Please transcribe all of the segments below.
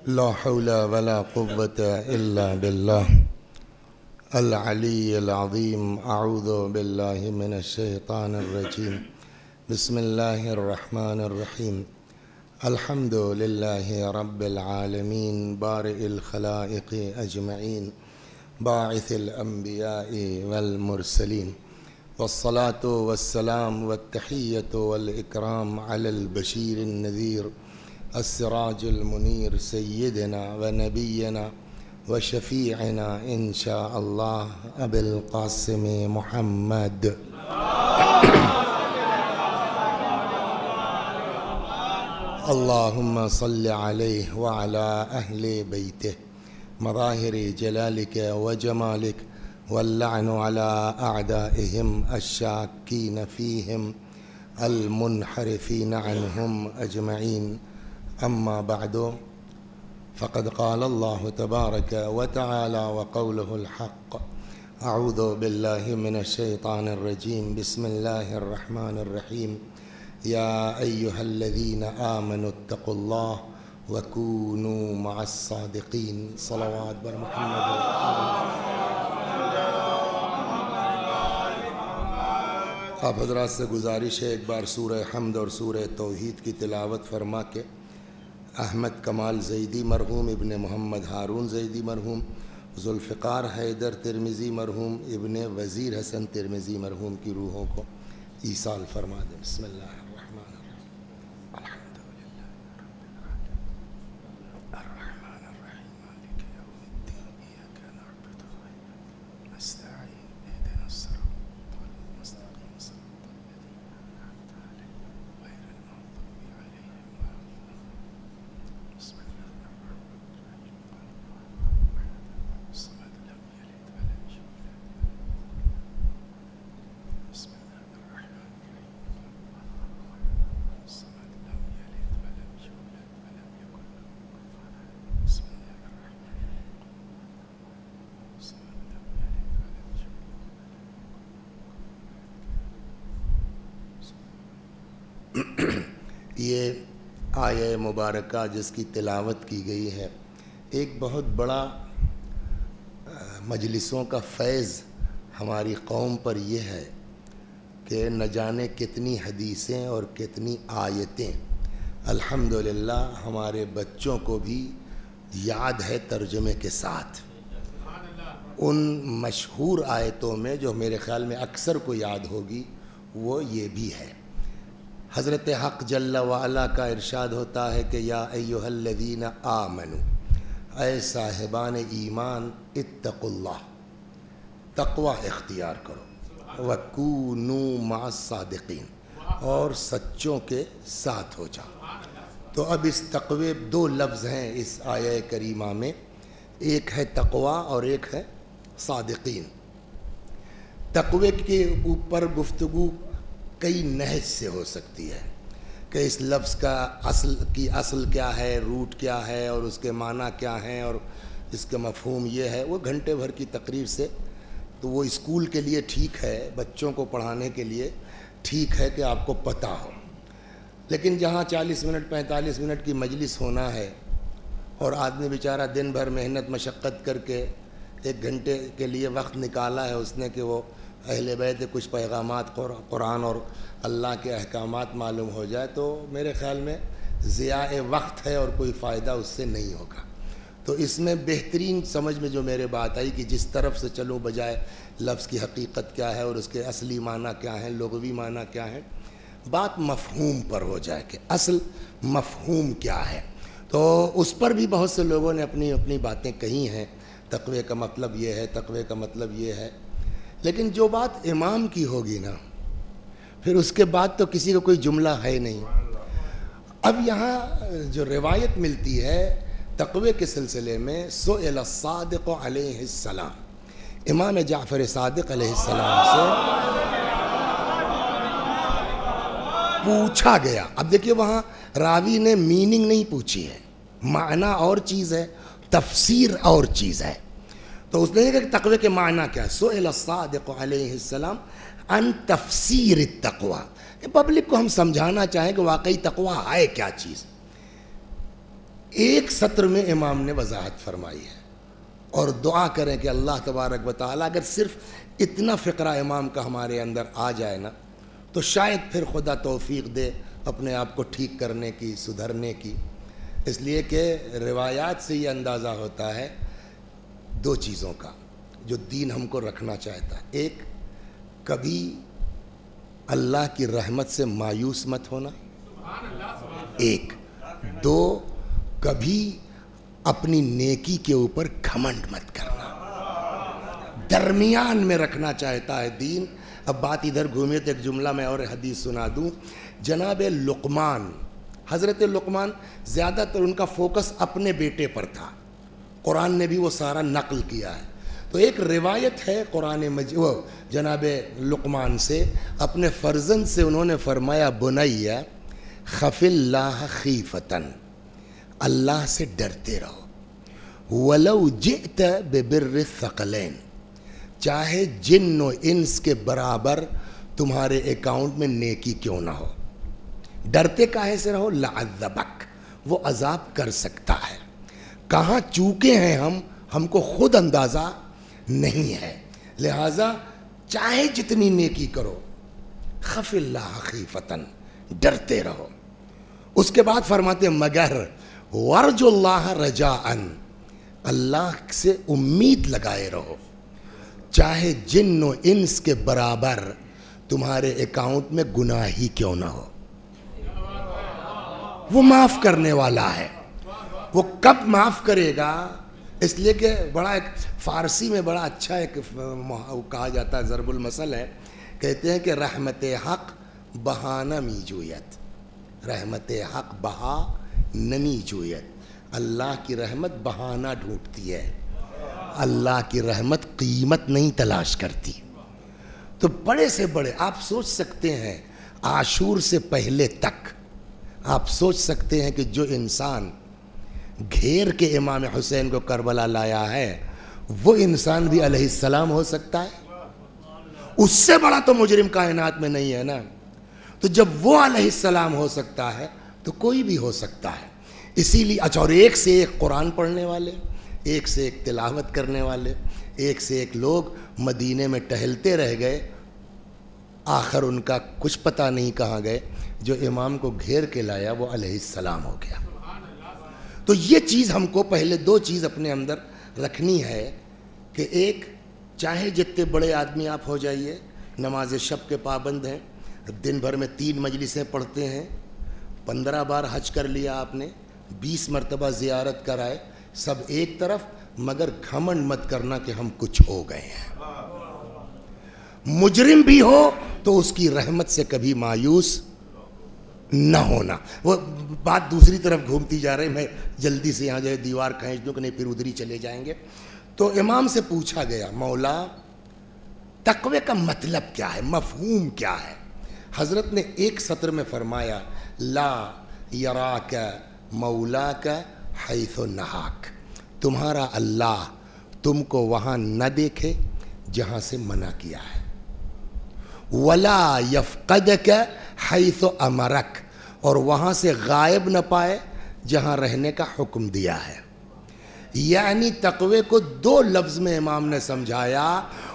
لا حول ولا قوة إلا بالله العلي العظيم. أعوذ بالله من الشيطان الرجيم. بسم الله الرحمن الرحيم. الحمد لله رب العالمين بارئ الخلائق أجمعين باعث الأنبياء والمرسلين، والصلاة والسلام والتحية والإكرام على البشير النذير السراج المنير سيدنا ونبينا وشفيعنا إن شاء الله أبي القاسم محمد. اللهم صل عليه وعلى أهل بيته مظاهر جلالك وجمالك، واللعن على أعدائهم الشاكين فيهم المنحرفين عنهم أجمعين. أما بعد، فقد قال الله تبارك وتعالى وقوله الحق. أعوذ بالله من الشيطان الرجيم. بسم الله الرحمن الرحيم. يا أيها الذين آمنوا اتقوا الله وكونوا مع الصادقين. صلوات بر محمد. آپ حضرات سے گزارش ہے ایک بار سورہ حمد اور سورہ توحید کی تلاوت فرما کے احمد کمال زیدی مرحوم، ابن محمد ہارون زیدی مرحوم، ذوالفقار حیدر ترمذی مرحوم، ابن وزیر حسن ترمذی مرحوم کی روحوں کو ایصال فرما دیں. بسم اللہ الرحمن الرحیم. الحمد للہ الرحمن الرحیم مالک یوم الدین ایاک نعبد وإیاک نستعین اهدنا الصراط المستقیم صراط الذین أنعمت علیہم غیر المغضوب علیہم ولا الضالین. بسم اللہ الرحمن الرحیم. الصمد لم يلد ولم يولد. بسم اللہ الرحمن الرحیم. الصمد لم يلد ولم يولد ولم يكن له كفوا احد. بسم اللہ الرحمن الرحیم. الصمد لم يلد ولم يولد. یہ آیہ مبارکہ جس کی تلاوت کی گئی ہے، ایک بہت بڑا مجلسوں کا فیض ہماری قوم پر یہ ہے کہ نہ جانے کتنی حدیثیں اور کتنی آیتیں الحمدللہ ہمارے بچوں کو بھی یاد ہے ترجمے کے ساتھ. ان مشہور آیتوں میں جو میرے خیال میں اکثر کو یاد ہوگی وہ یہ بھی ہے. حضرت حق جل وعلا کا ارشاد ہوتا ہے کہ یا ایھا الذین آمنوا، اے صاحبان ایمان، اتقوا اللہ، تقوی اختیار کرو، وکونوا مع الصادقین، اور سچوں کے ساتھ ہو جاؤ. تو اب اس تقوی دو لفظ ہیں اس آیہ کریمہ میں، ایک ہے تقوی اور ایک ہے صادقین. تقوی کے اوپر گفتگو کئی نہج سے ہو سکتی ہے کہ اس لفظ کا اصل کیا ہے، روٹ کیا ہے، اور اس کے معنی کیا ہیں، اور اس کا مفہوم یہ ہے. وہ گھنٹے بھر کی تقریر سے تو وہ اسکول کے لیے ٹھیک ہے، بچوں کو پڑھانے کے لیے ٹھیک ہے کہ آپ کو پتہ ہو، لیکن جہاں 40 منٹ 45 منٹ کی مجلس ہونا ہے اور آدمی بیچارہ دن بھر محنت مشقت کر کے 1 گھنٹے کے لیے وقت نکالا ہے اس نے کہ وہ اہل بیت کچھ پیغامات قرآن اور اللہ کے احکامات معلوم ہو جائے، تو میرے خیال میں ضیاء وقت ہے اور کوئی فائدہ اس سے نہیں ہوگا. تو اس میں بہترین سمجھ میں جو میرے بات آئی کہ جس طرف سے چلو بجائے لفظ کی حقیقت کیا ہے اور اس کے اصلی معنی کیا ہیں، لغوی معنی کیا ہے، بات مفہوم پر ہو جائے کہ اصل مفہوم کیا ہے. تو اس پر بھی بہت سے لوگوں نے اپنی اپنی باتیں کہی ہیں. تقوی کا مطلب یہ ہے، تقوی کا مطلب یہ ہے، لیکن جو بات امام کی ہوگی نا، پھر اس کے بعد تو کسی کو کوئی جملہ ہے نہیں. اب یہاں جو روایت ملتی ہے تقوی کے سلسلے میں، سئل الصادق علیہ السلام، امام جعفر صادق علیہ السلام سے پوچھا گیا. اب دیکھیے وہاں راوی نے میننگ نہیں پوچھی ہے، معنی اور چیز ہے، تفسیر اور چیز ہے. تو اس نے کہا کہ تقوی کے معنی کیا ہے. سئل الصادق علیہ السلام عن تفسیر التقوی، پبلک کو ہم سمجھانا چاہیں کہ واقعی تقوی ہے کیا چیز. ایک سطر میں امام نے وضاحت فرمائی ہے، اور دعا کریں کہ اللہ تبارک و تعالیٰ اگر صرف اتنا فقرہ امام کا ہمارے اندر آ جائے نا تو شاید پھر خدا توفیق دے اپنے آپ کو ٹھیک کرنے کی، سدھرنے کی۔ اس لیے کہ روایات سے یہ اندازہ ہوتا ہے دو چیزوں کا جو دین ہم کو رکھنا چاہتا ہے۔ ایک، کبھی اللہ کی رحمت سے مایوس مت ہونا، ایک۔ دو، کبھی اپنی نیکی کے اوپر گھمنڈ مت کرنا، درمیان میں رکھنا چاہتا ہے دین۔ اب بات ادھر گھومے تو ایک جملہ میں اور حدیث سنا دوں۔ جناب لقمان، حضرت لقمان زیادہ تر ان کا فوکس اپنے بیٹے پر تھا، قرآن نے بھی وہ سارا نقل کیا ہے۔ تو ایک روایت ہے قرآن مجید جناب لقمان سے، اپنے فرزند سے انہوں نے فرمایا بنیا خف اللہ خیفتن، اللہ سے ڈرتے رہو، ولو جئت ببر الثقلین، چاہے جن و انس کے برابر تمہارے اکاؤنٹ میں نیکی کیوں نہ ہو، ڈرتے کاہے سے رہو، لعذبک، وہ عذاب کر سکتا ہے۔ کہاں چوکے ہیں ہم کو خود اندازہ نہیں ہے، لہٰذا چاہے جتنی نیکی کرو، خف اللہ خیفتن، ڈرتے رہو۔ اس کے بعد فرماتے مگر ورج اللہ رجاءً، اللہ سے امید لگائے رہو، چاہے جن و انس کے برابر تمہارے اکاؤنٹ میں گناہ ہی کیوں نہ ہو، وہ معاف کرنے والا ہے۔ وہ کب معاف کرے گا؟ اس لیے کہ بڑا ایک فارسی میں بڑا اچھا ایک کہا جاتا ہے، ضرب المثل ہے، کہتے ہیں کہ رحمت حق بہانہ می جویت، رحمت حق بہا نمی جویت، اللہ کی رحمت بہانہ ڈھونڈتی ہے، اللہ کی رحمت قیمت نہیں تلاش کرتی۔ تو بڑے سے بڑے آپ سوچ سکتے ہیں، عاشور سے پہلے تک آپ سوچ سکتے ہیں کہ جو انسان گھیر کے امام حسین کو کربلا لایا ہے وہ انسان بھی علیہ السلام ہو سکتا ہے؟ اس سے بڑا تو مجرم کائنات میں نہیں ہے نا۔ تو جب وہ علیہ السلام ہو سکتا ہے تو کوئی بھی ہو سکتا ہے۔ اسی لیے اچھا، اور ایک سے ایک قرآن پڑھنے والے، ایک سے ایک تلاوت کرنے والے، ایک سے ایک لوگ مدینے میں ٹہلتے رہ گئے، آخر ان کا کچھ پتہ نہیں کہاں گئے، جو امام کو گھیر کے لایا وہ علیہ السلام ہو گیا۔ تو یہ چیز ہم کو پہلے دو چیز اپنے اندر رکھنی ہے کہ ایک، چاہے جتنے بڑے آدمی آپ ہو جائیے، نماز شب کے پابند ہیں، دن بھر میں 3 مجلسیں پڑھتے ہیں، 15 بار حج کر لیا آپ نے، 20 مرتبہ زیارت کرائے، سب ایک طرف، مگر گھمنڈ مت کرنا کہ ہم کچھ ہو گئے ہیں۔ مجرم بھی ہو تو اس کی رحمت سے کبھی مایوس نہ ہونا۔ وہ بات دوسری طرف گھومتی جا رہی، میں جلدی سے یہاں جو ہے دیوار کھینچ دوں کہ نہیں پھر ادھر ہی چلے جائیں گے۔ تو امام سے پوچھا گیا مولا تقوی کا مطلب کیا ہے، مفہوم کیا ہے؟ حضرت نے ایک سطر میں فرمایا لا یراک مولاک حیث نہاک، تمہارا اللہ تم کو وہاں نہ دیکھے جہاں سے منع کیا ہے، ولا یفقدک حیث امرک، اور وہاں سے غائب نہ پائے جہاں رہنے کا حکم دیا ہے۔ یعنی تقوی کو 2 لفظ میں امام نے سمجھایا،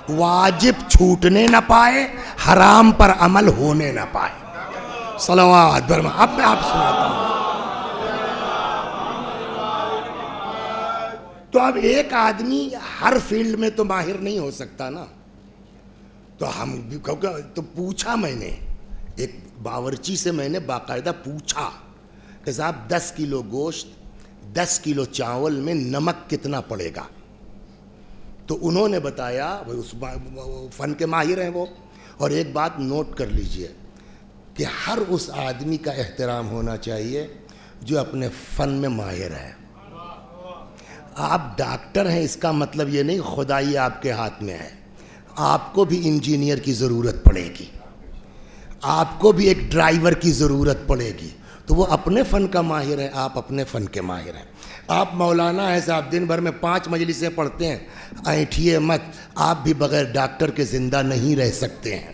واجب چھوٹنے نہ پائے، حرام پر عمل ہونے نہ پائے۔ صلوات برما۔ اب میں آپ سناتا ہوں۔ تو اب ایک آدمی ہر فیلڈ میں تو ماہر نہیں ہو سکتا نا، تو ہم تو پوچھا، میں نے ایک باورچی سے میں نے باقاعدہ پوچھا کہ صاحب 10 کلو گوشت 10 کلو چاول میں نمک کتنا پڑے گا؟ تو انہوں نے بتایا، اس فن کے ماہر ہیں وہ، اور ایک بات نوٹ کر لیجئے کہ ہر اس آدمی کا احترام ہونا چاہیے جو اپنے فن میں ماہر ہے۔ آپ ڈاکٹر ہیں اس کا مطلب یہ نہیں خدائی آپ کے ہاتھ میں ہے، آپ کو بھی انجینئر کی ضرورت پڑے گی، آپ کو بھی ایک ڈرائیور کی ضرورت پڑے گی، تو وہ اپنے فن کا ماہر ہے، آپ اپنے فن کے ماہر ہیں۔ آپ مولانا ہیں صاحب، دن بھر میں 5 مجلسیں پڑھتے ہیں، اینٹھیے مت، آپ بھی بغیر ڈاکٹر کے زندہ نہیں رہ سکتے ہیں۔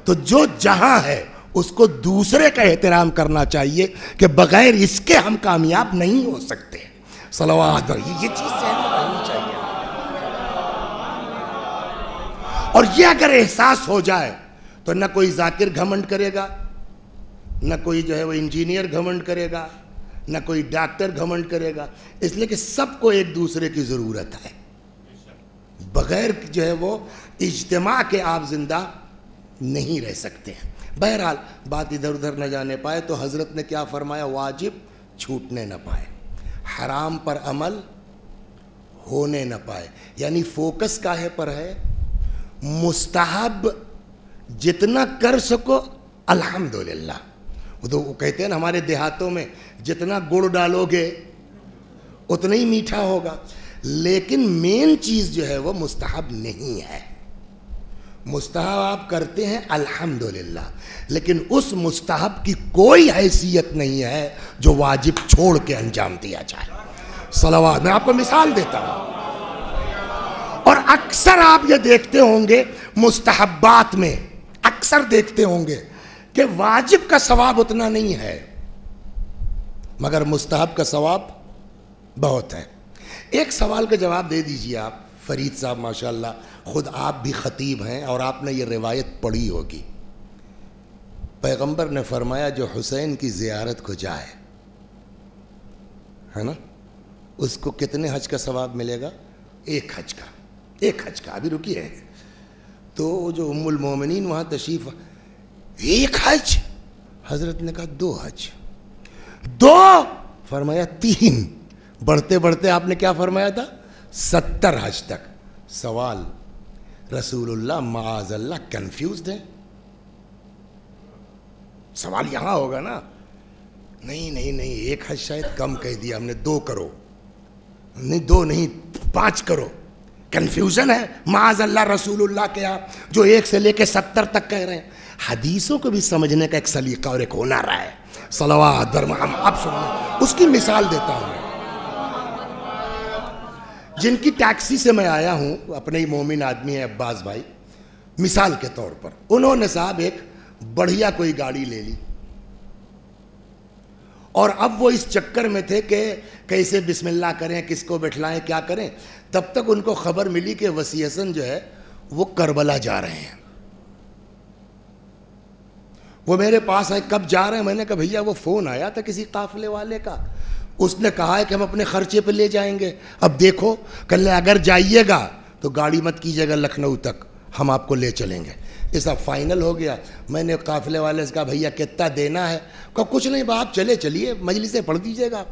تو جو جہاں ہے اس کو دوسرے کا احترام کرنا چاہیے کہ بغیر اس کے ہم کامیاب نہیں ہو سکتے. صلوات. یہ چیز ذہن میں رہنی چاہیے. اور یہ اگر احساس ہو جائے تو نہ کوئی ذاکر گھمنڈ کرے گا, نہ کوئی جو ہے وہ انجینئر گھمنڈ کرے گا, نہ کوئی ڈاکٹر گھمنڈ کرے گا. اس لیے کہ سب کو ایک دوسرے کی ضرورت ہے. بغیر جو ہے وہ اجتماع کے آپ زندہ نہیں رہ سکتے ہیں. بہرحال بات ادھر ادھر نہ جانے پائے تو حضرت نے کیا فرمایا, واجب چھوٹنے نہ پائے, حرام پر عمل ہونے نہ پائے. یعنی فوکس کاہے پر ہے, مستحب جتنا کر سکو الحمدللہ. وہ کہتے ہیں نا ہمارے دیہاتوں میں, جتنا گڑ ڈالو گے اتنا ہی میٹھا ہوگا. لیکن مین چیز جو ہے وہ مستحب نہیں ہے. مستحب آپ کرتے ہیں الحمدللہ, لیکن اس مستحب کی کوئی حیثیت نہیں ہے جو واجب چھوڑ کے انجام دیا جائے. صلوات. میں آپ کو مثال دیتا ہوں, اور اکثر آپ یہ دیکھتے ہوں گے مستحبات میں, اکثر دیکھتے ہوں گے کہ واجب کا ثواب اتنا نہیں ہے مگر مستحب کا ثواب بہت ہے. ایک سوال کا جواب دے دیجئے آپ. فرید صاحب ماشاءاللہ خود آپ بھی خطیب ہیں اور آپ نے یہ روایت پڑھی ہوگی. پیغمبر نے فرمایا جو حسین کی زیارت کو جائے ہے نا, اس کو کتنے حج کا ثواب ملے گا؟ ایک حج کا. ایک حج کا. ابھی رکیے. تو جو ام المومنین وہاں تشریف, ایک حج؟ حضرت نے کہا 2 حج. 2 فرمایا 3. بڑھتے بڑھتے آپ نے کیا فرمایا تھا؟ 70 حج تک. سوال, رسول اللہ معاذ اللہ کنفیوزڈ ہے؟ سوال یہاں ہوگا نا, نہیں نہیں نہیں, ایک حج شاید کم کہہ دیا ہم نے, 2 کرو. نہیں 2 نہیں 5 کرو. کنفیوژن ہے معاذ اللہ رسول اللہ کے یہاں, جو 1 سے لے کے 70 تک کہہ رہے ہیں. حدیثوں کو بھی سمجھنے کا ایک سلیقہ اور ایک ہنر ہے. صلوات بر محمد. اب سنیں, اس کی مثال دیتا ہوں. جن کی ٹیکسی سے میں آیا ہوں, اپنے ہی مومن آدمی ہیں عباس بھائی, مثال کے طور پر انہوں نے صاحب ایک بڑھیا کوئی گاڑی لے لی, اور اب وہ اس چکر میں تھے کہ کیسے بسم اللہ کریں, کس کو بٹھلائیں, کیا کریں. تب تک ان کو خبر ملی کہ وسیع حسن جو ہے وہ کربلا جا رہے ہیں. وہ میرے پاس آئے, کب جا رہے ہیں؟ میں نے کہا بھیا وہ فون آیا تھا کسی قافلے والے کا, اس نے کہا ہے کہ ہم اپنے خرچے پہ لے جائیں گے. اب دیکھو کل اگر جائیے گا تو گاڑی مت کیجیے گا لکھنؤ تک, ہم آپ کو لے چلیں گے. یہ سب فائنل ہو گیا. میں نے قافلے والے سے کہا بھیا کتنا دینا ہے؟ کہا کچھ نہیں آپ چلیے مجلسیں پڑھ دیجیے گا.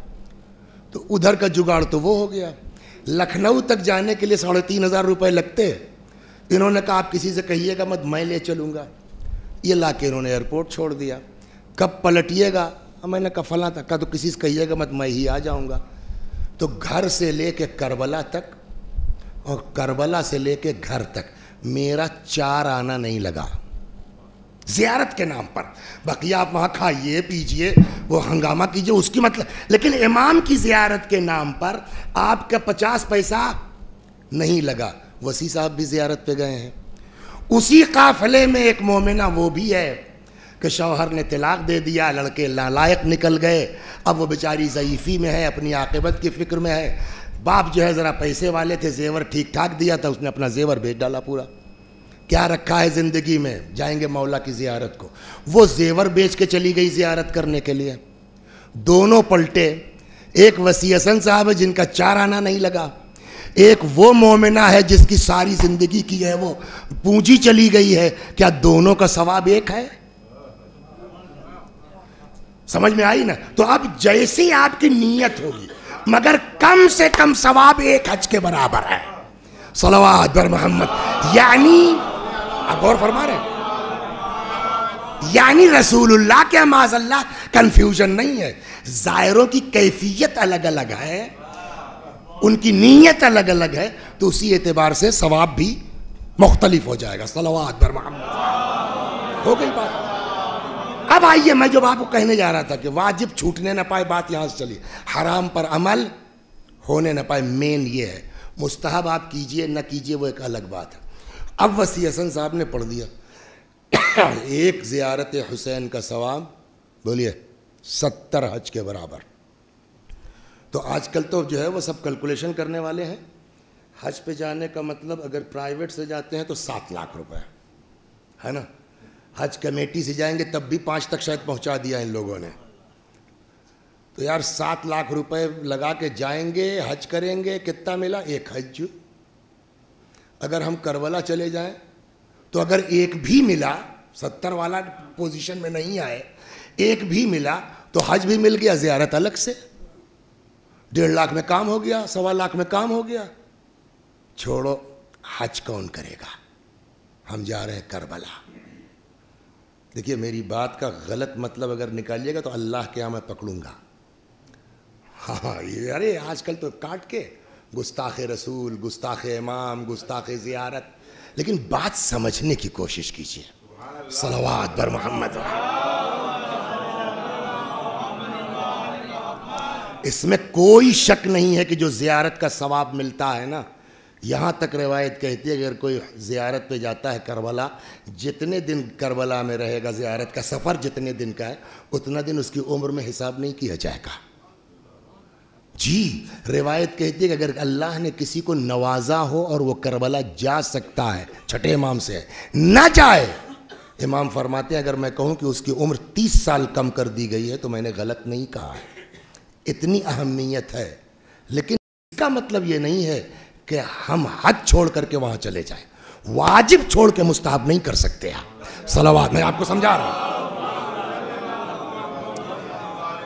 تو ادھر کا جگاڑ تو وہ ہو گیا. لکھنؤ تک جانے کے لیے 3,500 روپے لگتے. انہوں نے کہا آپ کسی سے کہیے گا مت, میں لے چلوں گا. یہ لا کے انہوں نے ایئرپورٹ چھوڑ دیا. کب پلٹیے گا؟ میں نے کہا فلاں تک. کہا تو کسی سے کہیے گا مت, میں ہی آ جاؤں گا. تو گھر سے لے کے کربلا تک اور کربلا سے لے کے گھر تک میرا 4 آنا نہیں لگا زیارت کے نام پر. باقی آپ وہاں کھائیے پیجیے وہ ہنگامہ کیجیے, اس کی مطلب, لیکن امام کی زیارت کے نام پر آپ کا 50 پیسہ نہیں لگا. وسیع صاحب بھی زیارت پہ گئے ہیں. اسی قافلے میں ایک مومنہ وہ بھی ہے کہ شوہر نے طلاق دے دیا, لڑکے نالائق نکل گئے, اب وہ بیچاری ضعیفی میں ہے, اپنی عاقبت کی فکر میں ہے. باپ جو ہے ذرا پیسے والے تھے, زیور ٹھیک ٹھاک دیا تھا, اس نے اپنا زیور بیچ ڈالا پورا. کیا رکھا ہے زندگی میں, جائیں گے مولا کی زیارت کو. وہ زیور بیچ کے چلی گئی زیارت کرنے کے لیے. دونوں پلٹے. ایک وسیع حسن صاحب ہے جن کا 4 آنا نہیں لگا, ایک وہ مومنہ ہے جس کی ساری زندگی کی ہے وہ پونجی چلی گئی ہے. کیا دونوں کا ثواب ایک ہے؟ سمجھ میں آئی نا؟ تو اب جیسی آپ کی نیت ہوگی, مگر کم سے کم ثواب ایک حج کے برابر ہے. صلوات بر محمد. یعنی آپ غور فرما رہے ہیں, یعنی رسول اللہ کے معاذ اللہ کنفیوژن نہیں ہے. زائروں کی کیفیت الگ الگ ہے, ان کی نیت الگ الگ ہے, تو اسی اعتبار سے ثواب بھی مختلف ہو جائے گا. صلوات بر محمد. ہو گئی بات. اب آئیے میں جو آپ کو کہنے جا رہا تھا کہ واجب چھوٹنے نہ پائے, بات یہاں سے چلی. حرام پر عمل ہونے نہ پائے, مین یہ ہے. مستحب آپ کیجئے نہ کیجئے وہ ایک الگ بات ہے. اب وسیع حسن صاحب نے پڑھ دیا ایک زیارت حسین کا ثواب بولیے 70 حج کے برابر. تو آج کل تو جو ہے وہ سب کیلکولیشن کرنے والے ہیں. حج پہ جانے کا مطلب اگر پرائیویٹ سے جاتے ہیں تو 7 لاکھ روپے ہے نا. حج کمیٹی سے جائیں گے تب بھی 5 تک شاید پہنچا دیا ان لوگوں نے. تو یار 7 لاکھ روپے لگا کے جائیں گے, حج کریں گے, کتنا ملا؟ ایک حج. اگر ہم کربلا چلے جائیں تو اگر ایک بھی ملا, 70 والا پوزیشن میں نہیں آئے, ایک بھی ملا تو حج بھی مل گیا, زیارت الگ سے. 1.5 لاکھ میں کام ہو گیا, 1.25 لاکھ میں کام ہو گیا. چھوڑو, حج کون کرے گا؟ ہم جا رہے ہیں کربلا. دیکھیے میری بات کا غلط مطلب اگر نکالیے گا تو اللہ کے یہاں میں پکڑوں گا. ہاں یہ ارے آج کل تو کاٹ کے گستاخ رسول, گستاخ امام, گستاخ زیارت. لیکن بات سمجھنے کی کوشش کیجیے. صلوات بر محمد. اس میں کوئی شک نہیں ہے کہ جو زیارت کا ثواب ملتا ہے نا, یہاں تک روایت کہتی ہے اگر کوئی زیارت پہ جاتا ہے کربلا, جتنے دن کربلا میں رہے گا, زیارت کا سفر جتنے دن کا ہے اتنا دن اس کی عمر میں حساب نہیں کیا جائے گا. جی روایت کہتی ہے کہ اگر اللہ نے کسی کو نوازا ہو اور وہ کربلا جا سکتا ہے, چھٹے امام سے نہ جائے, امام فرماتے ہیں اگر میں کہوں کہ اس کی عمر 30 سال کم کر دی گئی ہے تو میں نے غلط نہیں کہا ہے. اتنی اہمیت ہے. لیکن اس کا مطلب یہ نہیں ہے کہ ہم حج چھوڑ کر کے وہاں چلے جائیں. واجب چھوڑ کے مستحب نہیں کر سکتے آپ. صلوات, میں آپ کو سمجھا رہا ہوں.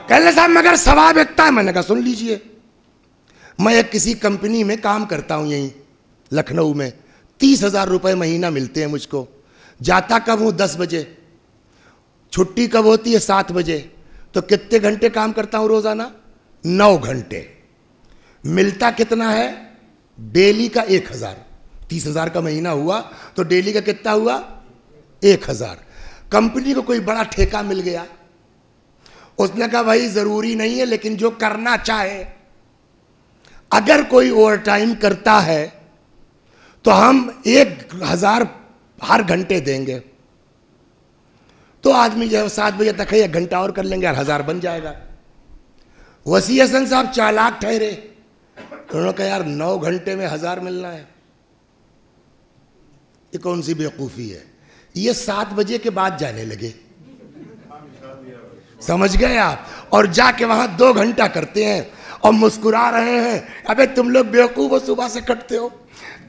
کہنے صاحب مگر ثواب اتنا ہے. میں نے کہا سن لیجئے, میں ایک کسی کمپنی میں کام کرتا ہوں یہیں لکھنؤ میں, 30,000 روپے مہینہ ملتے ہیں مجھ کو. جاتا کب ہوں 10 بجے, چھٹی کب ہوتی ہے 7 بجے. تو کتنے گھنٹے کام کرتا ہوں روزانہ؟ 9 گھنٹے. ملتا کتنا ہے؟ ڈیلی کا 1,000. 30,000 کا مہینہ ہوا تو ڈیلی کا کتنا ہوا؟ 1,000. کمپنی کو کوئی بڑا ٹھیکہ مل گیا, اس نے کہا بھائی ضروری نہیں ہے لیکن جو کرنا چاہے, اگر کوئی اوور ٹائم کرتا ہے تو ہم 1,000 ہر گھنٹے دیں گے. تو آدمی جو ہے 7 بجے تک ہے, 1 گھنٹہ اور کر لیں گے, 1,000 بن جائے گا. وسیع حسن صاحب چالاک ٹھہرے, انہوں نے کہا یار 9 گھنٹے میں 1,000 ملنا ہے, یہ کون سی بیوقوفی ہے. یہ 7 بجے کے بعد جانے لگے, سمجھ گئے آپ, اور جا کے وہاں 2 گھنٹہ کرتے ہیں اور مسکرا رہے ہیں. ابے تم لوگ بیوقوف ہو, صبح سے کٹتے ہو.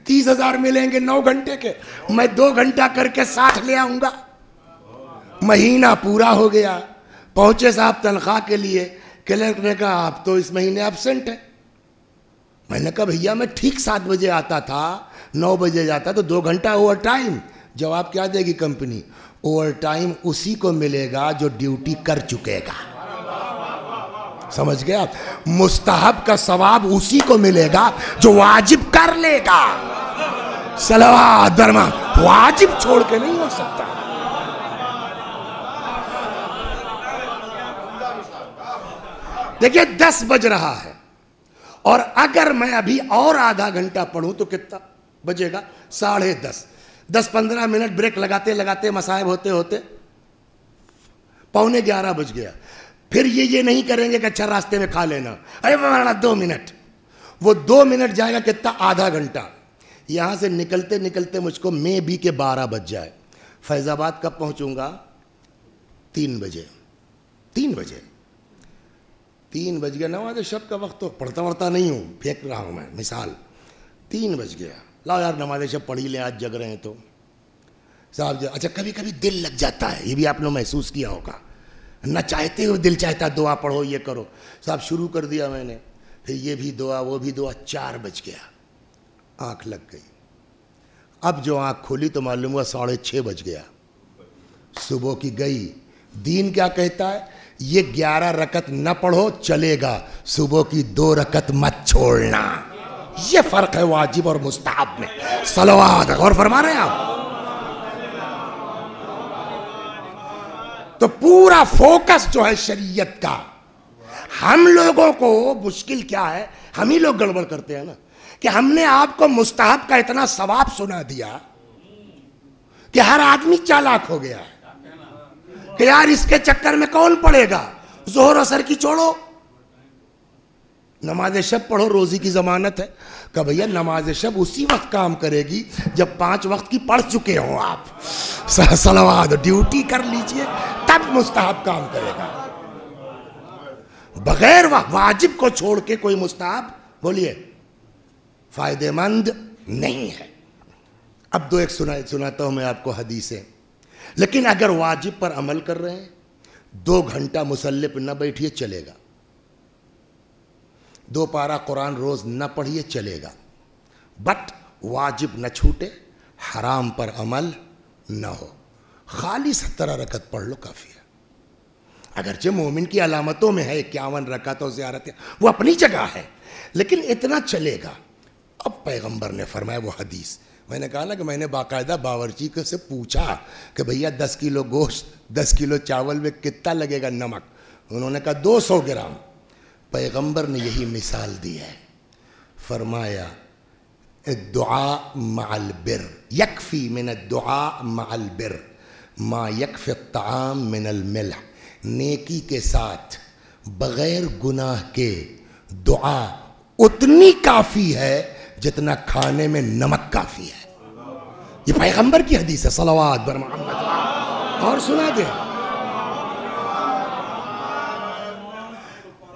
30,000 ملیں گے 9 گھنٹے کے, میں 2 گھنٹہ کر کے 60 لے آؤں گا. مہینہ پورا ہو گیا, پہنچے صاحب تنخواہ کے لیے. کلرک نے کہا آپ تو اس مہینے ایبسنٹ ہیں. میں نے کہا بھیا میں ٹھیک 7 بجے آتا تھا, 9 بجے جاتا تو 2 گھنٹہ اوور ٹائم. جواب کیا دے گی کمپنی؟ اوور ٹائم اسی کو ملے گا جو ڈیوٹی کر چکے گا. سمجھ گئے آپ؟ مستحب کا ثواب اسی کو ملے گا جو واجب کر لے گا. صلوات برما, واجب چھوڑ کے نہیں ہو سکتا. دیکھیے 10 بج رہا ہے اور اگر میں ابھی اور آدھا گھنٹہ پڑھوں تو کتنا بجے گا؟ 10:30. 10-15 منٹ بریک لگاتے لگاتے مصائب ہوتے ہوتے 11:15 بج گیا. پھر یہ نہیں کریں گے کہ اچھا راستے میں کھا لینا, ارے مولانا 2 منٹ. وہ 2 منٹ جائے گا کتنا؟ آدھا گھنٹہ. یہاں سے نکلتے نکلتے مجھ کو میں بھی کہ 12 بج جائے. فیض آباد کب پہنچوں گا؟ 3 بجے. 3 بجے 3 بج گیا. نماز شب کا وقت تو پڑھتا نہیں ہوں, پھینک رہا ہوں میں مثال. 3 بج گیا, لاؤ یار نماز شب پڑھ ہی لیں, آج جگ رہے ہیں تو. صاحب اچھا کبھی کبھی دل لگ جاتا ہے, یہ بھی آپ نے محسوس کیا ہوگا, نہ چاہتے ہوئے دل چاہتا دعا پڑھو یہ کرو. صاحب شروع کر دیا میں نے, پھر یہ بھی دعا وہ بھی دعا. 4 بج گیا, آنکھ لگ گئی. اب جو آنکھ کھولی تو معلوم ہوا 6:30 بج گیا. صبح کی گئی. دین کیا کہتا ہے؟ یہ 11 رکعت نہ پڑھو چلے گا, صبح کی 2 رکعت مت چھوڑنا. یہ فرق ہے واجب اور مستحب میں. صلوات, غور فرما رہے ہیں آپ؟ تو پورا فوکس جو ہے شریعت کا. ہم لوگوں کو مشکل کیا ہے, ہم ہی لوگ گڑبڑ کرتے ہیں نا, کہ ہم نے آپ کو مستحب کا اتنا ثواب سنا دیا کہ ہر آدمی چالاک ہو گیا ہے کہ یار اس کے چکر میں کون پڑے گا، ظہر اثر کی چھوڑو، نماز شب پڑھو، روزی کی ضمانت ہے۔ کہ بھیا نماز شب اسی وقت کام کرے گی جب 5 وقت کی پڑھ چکے ہوں آپ، صلوات ڈیوٹی کر لیجئے تب مستحب کام کرے گا، بغیر واجب کو چھوڑ کے کوئی مستحب بولیے فائدہ مند نہیں ہے۔ اب ایک سناتا ہوں میں آپ کو حدیثیں، لیکن اگر واجب پر عمل کر رہے ہیں 2 گھنٹہ مصلی پہ نہ بیٹھیے چلے گا، 2 پارہ قرآن روز نہ پڑھیے چلے گا، بٹ واجب نہ چھوٹے، حرام پر عمل نہ ہو، خالی 17 رکعت پڑھ لو کافی ہے۔ اگرچہ مومن کی علامتوں میں ہے 51 رکعتوں زیارت، وہ اپنی جگہ ہے، لیکن اتنا چلے گا۔ اب پیغمبر نے فرمایا وہ حدیث، میں نے کہا نا کہ میں نے باقاعدہ باورچی سے پوچھا کہ بھیا 10 کلو گوشت 10 کلو چاول میں کتنا لگے گا نمک، انہوں نے کہا 200 گرام۔ پیغمبر نے یہی مثال دی ہے، فرمایا الدعاء مع البر یکفی من الدعاء مع البر ما یکفی الطعام من الملح، نیکی کے ساتھ بغیر گناہ کے دعا اتنی کافی ہے جتنا کھانے میں نمک کافی ہے۔ یہ پیغمبر کی حدیث ہے، صلوات بر محمد۔ اور سنا دیں،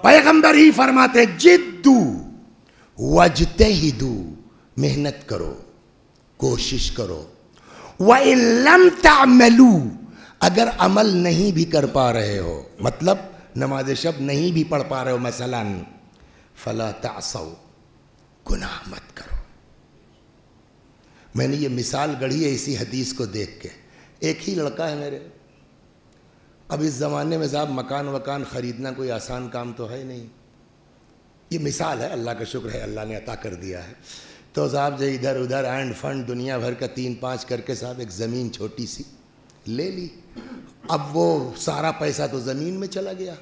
پیغمبر ہی فرماتے ہیں جدو وجتہدو، محنت کرو، کوشش کرو، وَإِن لَمْ تَعْمَلُوا، اگر عمل نہیں بھی کر پا رہے ہو، مطلب نماز شب نہیں بھی پڑھ پا رہے ہو مثلا، فَلَا تَعْصَوْا، گناہ مت کرو۔ میں نے یہ مثال گڑھی ہے اسی حدیث کو دیکھ کے۔ ایک ہی لڑکا ہے میرے، اب اس زمانے میں صاحب مکان خریدنا کوئی آسان کام تو ہے نہیں، یہ مثال ہے، اللہ کا شکر ہے اللہ نے عطا کر دیا ہے۔ تو صاحب جو ادھر ادھر اینڈ فنڈ دنیا بھر کا 3-5 کر کے صاحب ایک زمین چھوٹی سی لے لی۔ اب وہ سارا پیسہ تو زمین میں چلا گیا،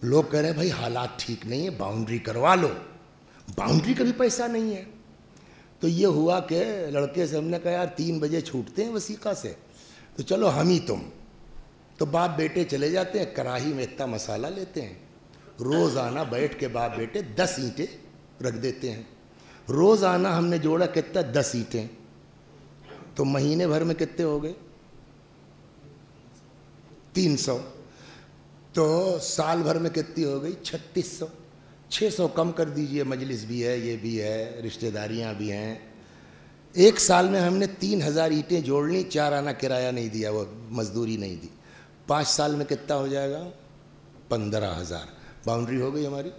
لوگ کہہ رہے ہیں بھائی حالات ٹھیک نہیں ہے، باؤنڈری کروا لو، باؤنڈری کا بھی پیسہ نہیں ہے۔ تو یہ ہوا کہ لڑکے سے ہم نے کہا یار 3 بجے چھوٹتے ہیں وثیقہ سے، تو چلو ہم ہی تم، تو باپ بیٹے چلے جاتے ہیں، کڑاہی میں اتنا مسالہ لیتے ہیں، روزانہ بیٹھ کے باپ بیٹے 10 اینٹیں رکھ دیتے ہیں۔ روزانہ ہم نے جوڑا کتنا، 10 اینٹیں، تو مہینے بھر میں کتنے ہو گئے، 300، تو سال بھر میں کتنی ہو گئی، 3600، 600 کم کر دیجئے، مجلس بھی ہے، یہ بھی ہے، رشتہ داریاں بھی ہیں۔ ایک سال میں ہم نے 3000 اینٹیں جوڑ لیں، 4 آنا کرایہ نہیں دیا، وہ مزدوری نہیں دی، 5 سال میں کتنا ہو جائے گا، 15000، باؤنڈری ہو گئی ہماری۔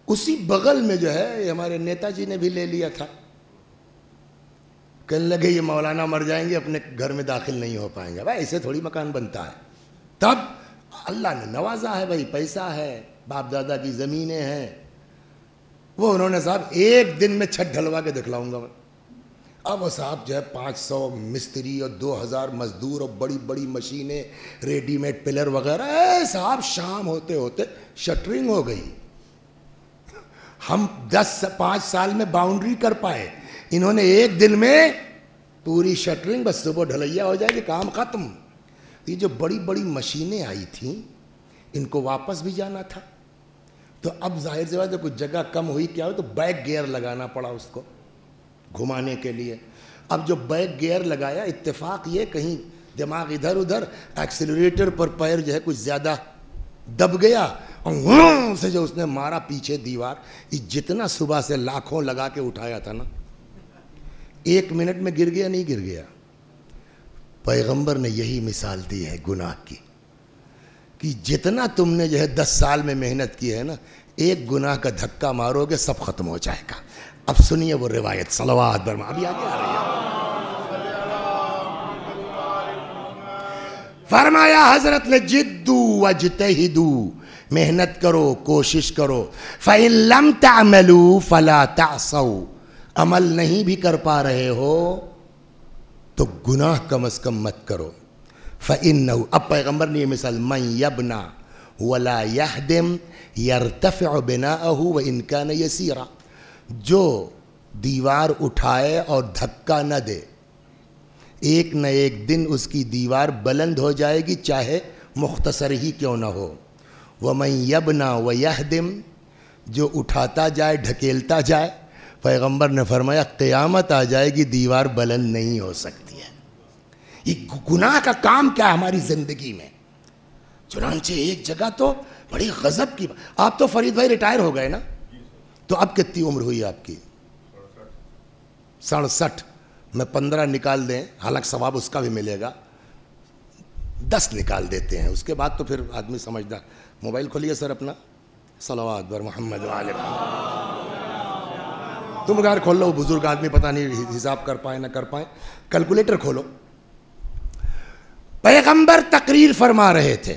اسی بغل میں جو ہے ہمارے نیتا جی نے بھی لے لیا تھا، کہنے لگے یہ مولانا مر جائیں گے اپنے گھر میں داخل نہیں ہو پائیں گے۔ بھائی ایسے تھوڑی مکان بنتا ہے، تب اللہ نے نوازا ہے، بھائی پیسہ ہے، باپ دادا کی زمینیں ہیں، وہ انہوں نے صاحب ایک دن میں چھت ڈھلوا کے دکھلاؤں گا میں۔ اب وہ صاحب جو ہے 500 مستری اور 2000 مزدور اور بڑی بڑی مشینیں، ریڈی میڈ پلر وغیرہ، صاحب شام ہوتے ہوتے شٹرنگ ہو گئی۔ ہم 5 سال میں باؤنڈری کر پائے، انہوں نے ایک دن میں پوری شٹرنگ، بس صبح ڈھلیا ہو جائے گی، کام ختم۔ یہ جو بڑی بڑی مشینیں آئی تھیں ان کو واپس بھی جانا تھا، تو اب ظاہر سی بات ہے کچھ جگہ کم ہوئی، کیا ہو تو بیک گیئر لگانا پڑا اس کو گھمانے کے لیے۔ اب جو بیک گیئر لگایا، اتفاق یہ کہیں دماغ ادھر ادھر، ایکسیلریٹر پر پیر جو ہے کچھ زیادہ دب گیا، اور سے جو اس نے مارا پیچھے دیوار، یہ جتنا صبح سے لاکھوں لگا کے اٹھایا تھا نا، 1 منٹ میں گر گیا، نہیں گر گیا۔ پیغمبر نے یہی مثال دی ہے گناہ کی، کہ جتنا تم نے جو ہے 10 سال میں محنت کی ہے نا، ایک گناہ کا دھکا مارو گے سب ختم ہو جائے گا۔ اب سنیے وہ روایت، صلوات برما، ابھی آگے آ رہی ہے۔ فرمایا حضرت نے جدو وجتہدو، محنت کرو، کوشش کرو، فَإِن لَمْ تَعْمَلُوا فَلَا تَعْصَوْا، عمل نہیں بھی کر پا رہے ہو تو گناہ کم از کم مت کرو۔ فَإِنَّهُ، اب پیغمبر نے یہ مثال، مَنْ يَبْنَا وَلَا يَهْدِمْ يَرْتَفِعُ بِنَاءَهُ وَإِنْ كَانَ يَسِيرًا، جو دیوار اٹھائے اور دھکا نہ دے، ایک نہ ایک دن اس کی دیوار بلند ہو جائے گی، چاہے مختصر ہی کیوں نہ ہو۔ وَمَن يَبْنَا وَيَهْدِمْ، جو اٹھاتا جائے ڈھکیلتا جائے، پیغمبر نے فرمایا قیامت آ جائے گی دیوار بلند نہیں ہو سکتی ہے۔ یہ گناہ کا کام کیا ہے ہماری زندگی میں؟ چنانچہ ایک جگہ تو بڑی غضب کی بات، آپ تو فرید بھائی ریٹائر ہو گئے نا، تو اب کتنی عمر ہوئی آپ کی؟ 67۔ میں 15 نکال دیں، حالانکہ ثواب اس کا بھی ملے گا، 10 نکال دیتے ہیں، اس کے بعد تو پھر آدمی سمجھدار۔ موبائل کھولیے سر اپنا، صلوات بر محمد وعلی محمد۔ تم اگر کھول لو، بزرگ آدمی پتہ نہیں حساب کر پائیں نہ کر پائیں، کیلکولیٹر کھولو۔ پیغمبر تقریر فرما رہے تھے،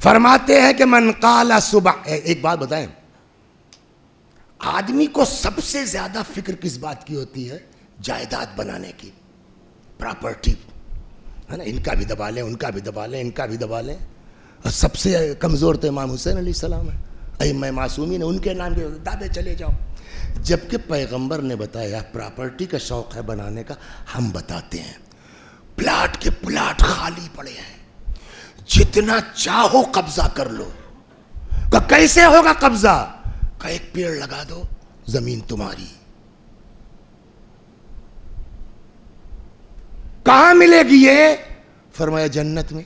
فرماتے ہیں کہ من قال صبح، ایک بات بتائیں، آدمی کو سب سے زیادہ فکر کس بات کی ہوتی ہے؟ جائیداد بنانے کی، پراپرٹی ہے نا، ان کا بھی دبا لیں، ان کا بھی دبا لیں، ان کا بھی دبا لیں۔ اور سب سے کمزور تو امام حسین علیہ السلام ہے، ائمہ معصومین، ان کے نام کے دابے چلے جاؤ۔ جبکہ پیغمبر نے بتایا پراپرٹی کا شوق ہے بنانے کا، ہم بتاتے ہیں پلاٹ کے پلاٹ خالی پڑے ہیں، جتنا چاہو قبضہ کر لو۔ کہ کیسے ہوگا قبضہ؟ کہ ایک پیڑ لگا دو، زمین تمہاری۔ کہاں ملے گی یہ؟ فرمایا جنت میں۔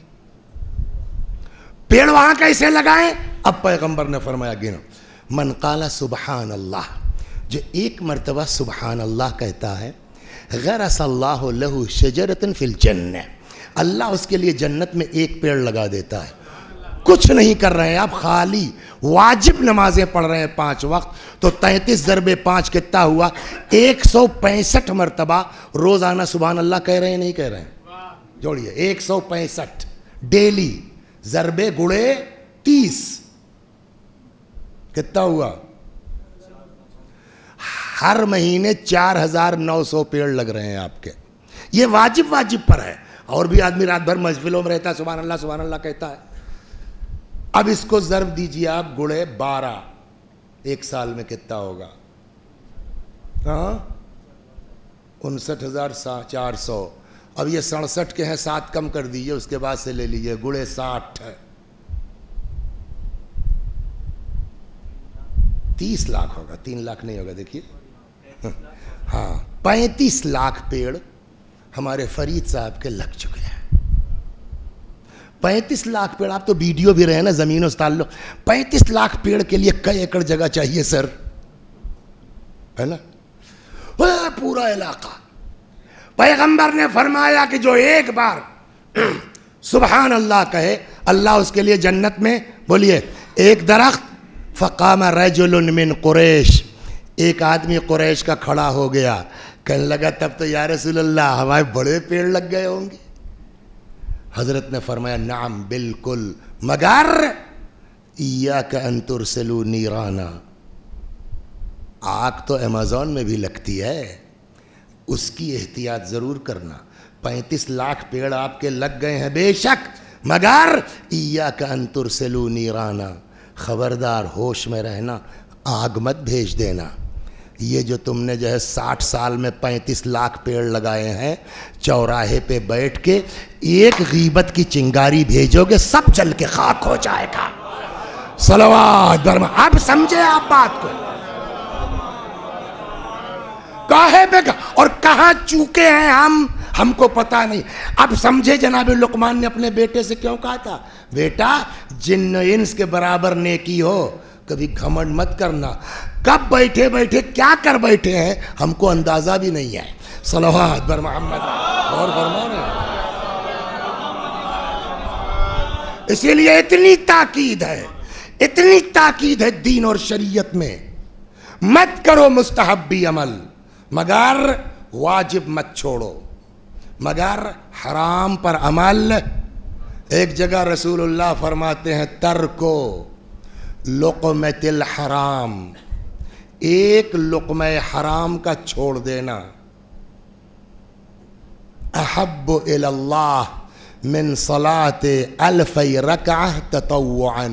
پیڑ وہاں کیسے لگائیں؟ اب پیغمبر نے فرمایا گنو، من قال سبحان اللہ، جو ایک مرتبہ سبحان اللہ کہتا ہے، غرس اللہ لہ شجرۃ فی الجنہ، اللہ اس کے لیے جنت میں ایک پیڑ لگا دیتا ہے۔ کچھ نہیں کر رہے ہیں آپ، خالی واجب نمازیں پڑھ رہے ہیں 5 وقت، تو 33 ضرب 5 کتنا ہوا؟ 165 مرتبہ روزانہ سبحان اللہ کہہ رہے ہیں، نہیں کہہ رہے ہیں؟ جوڑیے 165 ڈیلی، ضربے گڑے 30 کتنا ہوا؟ ہر مہینے 4900 پیڑ لگ رہے ہیں آپ کے۔ یہ واجب پر ہے، اور بھی آدمی رات بھر محفلوں میں رہتا ہے، سبحان اللہ کہتا ہے۔ اب اس کو ضرب دیجئے آپ گڑے 12، ایک سال میں کتنا ہوگا؟ 59,400۔ اب یہ 67 کے ہیں، 7 کم کر دیجئے، اس کے بعد سے لے لیجئے، گڑے 60 ہے، 30 لاکھ ہوگا، 3 لاکھ نہیں ہوگا، دیکھیے۔ ہاں 35 لاکھ پیڑ ہمارے فرید صاحب کے لگ چکے ہیں۔ 35 لاکھ پیڑ، آپ تو ویڈیو بھی رہے نا زمینوں سے تعلق، 35 لاکھ پیڑ کے لیے کئی ایکڑ جگہ چاہیے سر، ہے نا؟ پورا علاقہ۔ پیغمبر نے فرمایا کہ جو ایک بار سبحان اللہ کہے، اللہ اس کے لیے جنت میں، بولیے، ایک درخت۔ فقام رجل من قریش، ایک آدمی قریش کا کھڑا ہو گیا، کہنے لگا تب تو یا رسول اللہ ہمارے بڑے پیڑ لگ گئے ہوں گے۔ حضرت نے فرمایا نعم بالکل، مگر ایاک ان ترسلوا نیرانا، آگ تو امیزون میں بھی لگتی ہے، اس کی احتیاط ضرور کرنا۔ 35 لاکھ پیڑ آپ کے لگ گئے ہیں بے شک، مگر ایاک ان ترسلوا نیرانا، خبردار ہوش میں رہنا، آگ مت بھیج دینا۔ یہ جو تم نے جو ہے 60 سال میں 35 لاکھ پیڑ لگائے ہیں، چوراہے پہ بیٹھ کے ایک غیبت کی چنگاری بھیجو گے، سب جل کے خاک ہو جائے گا۔ صلوات برما، اب سمجھے آپ بات کو؟ کاہے پہ اور کہاں چوکے ہیں ہم کو پتا نہیں۔ اب سمجھے جناب لقمان نے اپنے بیٹے سے کیوں کہا تھا، بیٹا جن انس کے برابر نیکی ہو، کبھی گھمنڈ مت کرنا۔ کب بیٹھے بیٹھے کیا کر بیٹھے ہیں ہم کو اندازہ بھی نہیں ہے۔ صلوات بر محمد، اور فرما رہے ہیں۔ اسی لیے اتنی تاکید ہے دین اور شریعت میں، مت کرو مستحبی عمل، مگر واجب مت چھوڑو، مگر حرام پر عمل۔ ایک جگہ رسول اللہ فرماتے ہیں ترکو لقمۃ الحرام، ایک لقمہ حرام کا چھوڑ دینا، احب الی اللہ من صلاۃ 1000 رکعہ تطوعا۔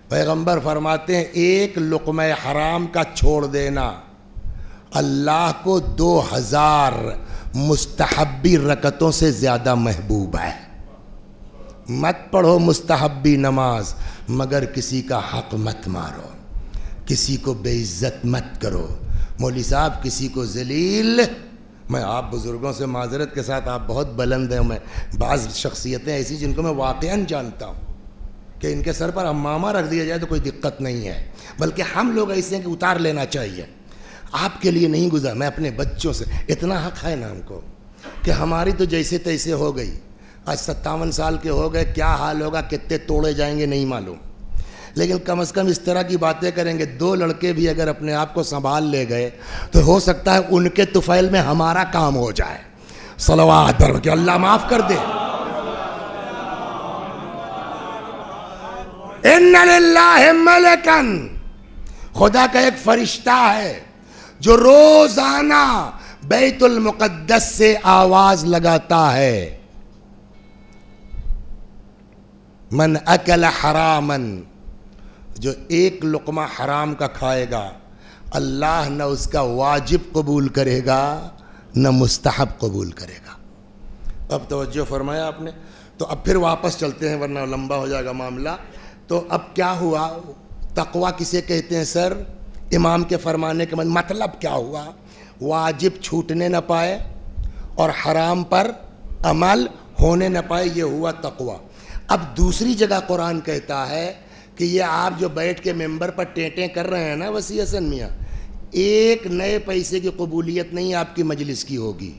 پیغمبر فرماتے ہیں ایک لقمہ حرام کا چھوڑ دینا اللہ کو 2000 مستحبی رکعتوں سے زیادہ محبوب ہے. مت پڑھو مستحبی نماز مگر کسی کا حق مت مارو, کسی کو بے عزت مت کرو. مولوی صاحب کسی کو ذلیل, میں آپ بزرگوں سے معذرت کے ساتھ, آپ بہت بلند ہیں, میں بعض شخصیتیں ایسی جن کو میں واقعاً جانتا ہوں کہ ان کے سر پر امامہ رکھ دیا جائے تو کوئی دقت نہیں ہے, بلکہ ہم لوگ ایسے ہیں کہ اتار لینا چاہیے. آپ کے لیے نہیں گزرا, میں اپنے بچوں سے, اتنا حق ہے نا ہم کو کہ ہماری تو جیسے تیسے ہو گئی, آج 57 سال کے ہو گئے, کیا حال ہوگا, کتنے توڑے جائیں گے نہیں معلوم, لیکن کم از کم اس طرح کی باتیں کریں گے. 2 لڑکے بھی اگر اپنے آپ کو سنبھال لے گئے تو ہو سکتا ہے ان کے طفیل میں ہمارا کام ہو جائے. صلوات پر کہ اللہ معاف کر دے. ان للہ ملکن, خدا کا ایک فرشتہ ہے جو روزانہ بیت المقدس سے آواز لگاتا ہے, من اکل حرامن, جو ایک لقمہ حرام کا کھائے گا اللہ نہ اس کا واجب قبول کرے گا نہ مستحب قبول کرے گا. اب توجہ فرمایا آپ نے. تو اب پھر واپس چلتے ہیں ورنہ لمبا ہو جائے گا معاملہ. تو اب کیا ہوا, تقویٰ کسے کہتے ہیں سر؟ امام کے فرمانے کے مطلب کیا ہوا؟ واجب چھوٹنے نہ پائے اور حرام پر عمل ہونے نہ پائے, یہ ہوا تقویٰ. اب دوسری جگہ قرآن کہتا ہے کہ یہ آپ جو بیٹھ کے ممبر پر ٹینٹیں کر رہے ہیں نا وسیع حسن میاں, ایک نئے پیسے کی قبولیت نہیں آپ کی مجلس کی ہوگی.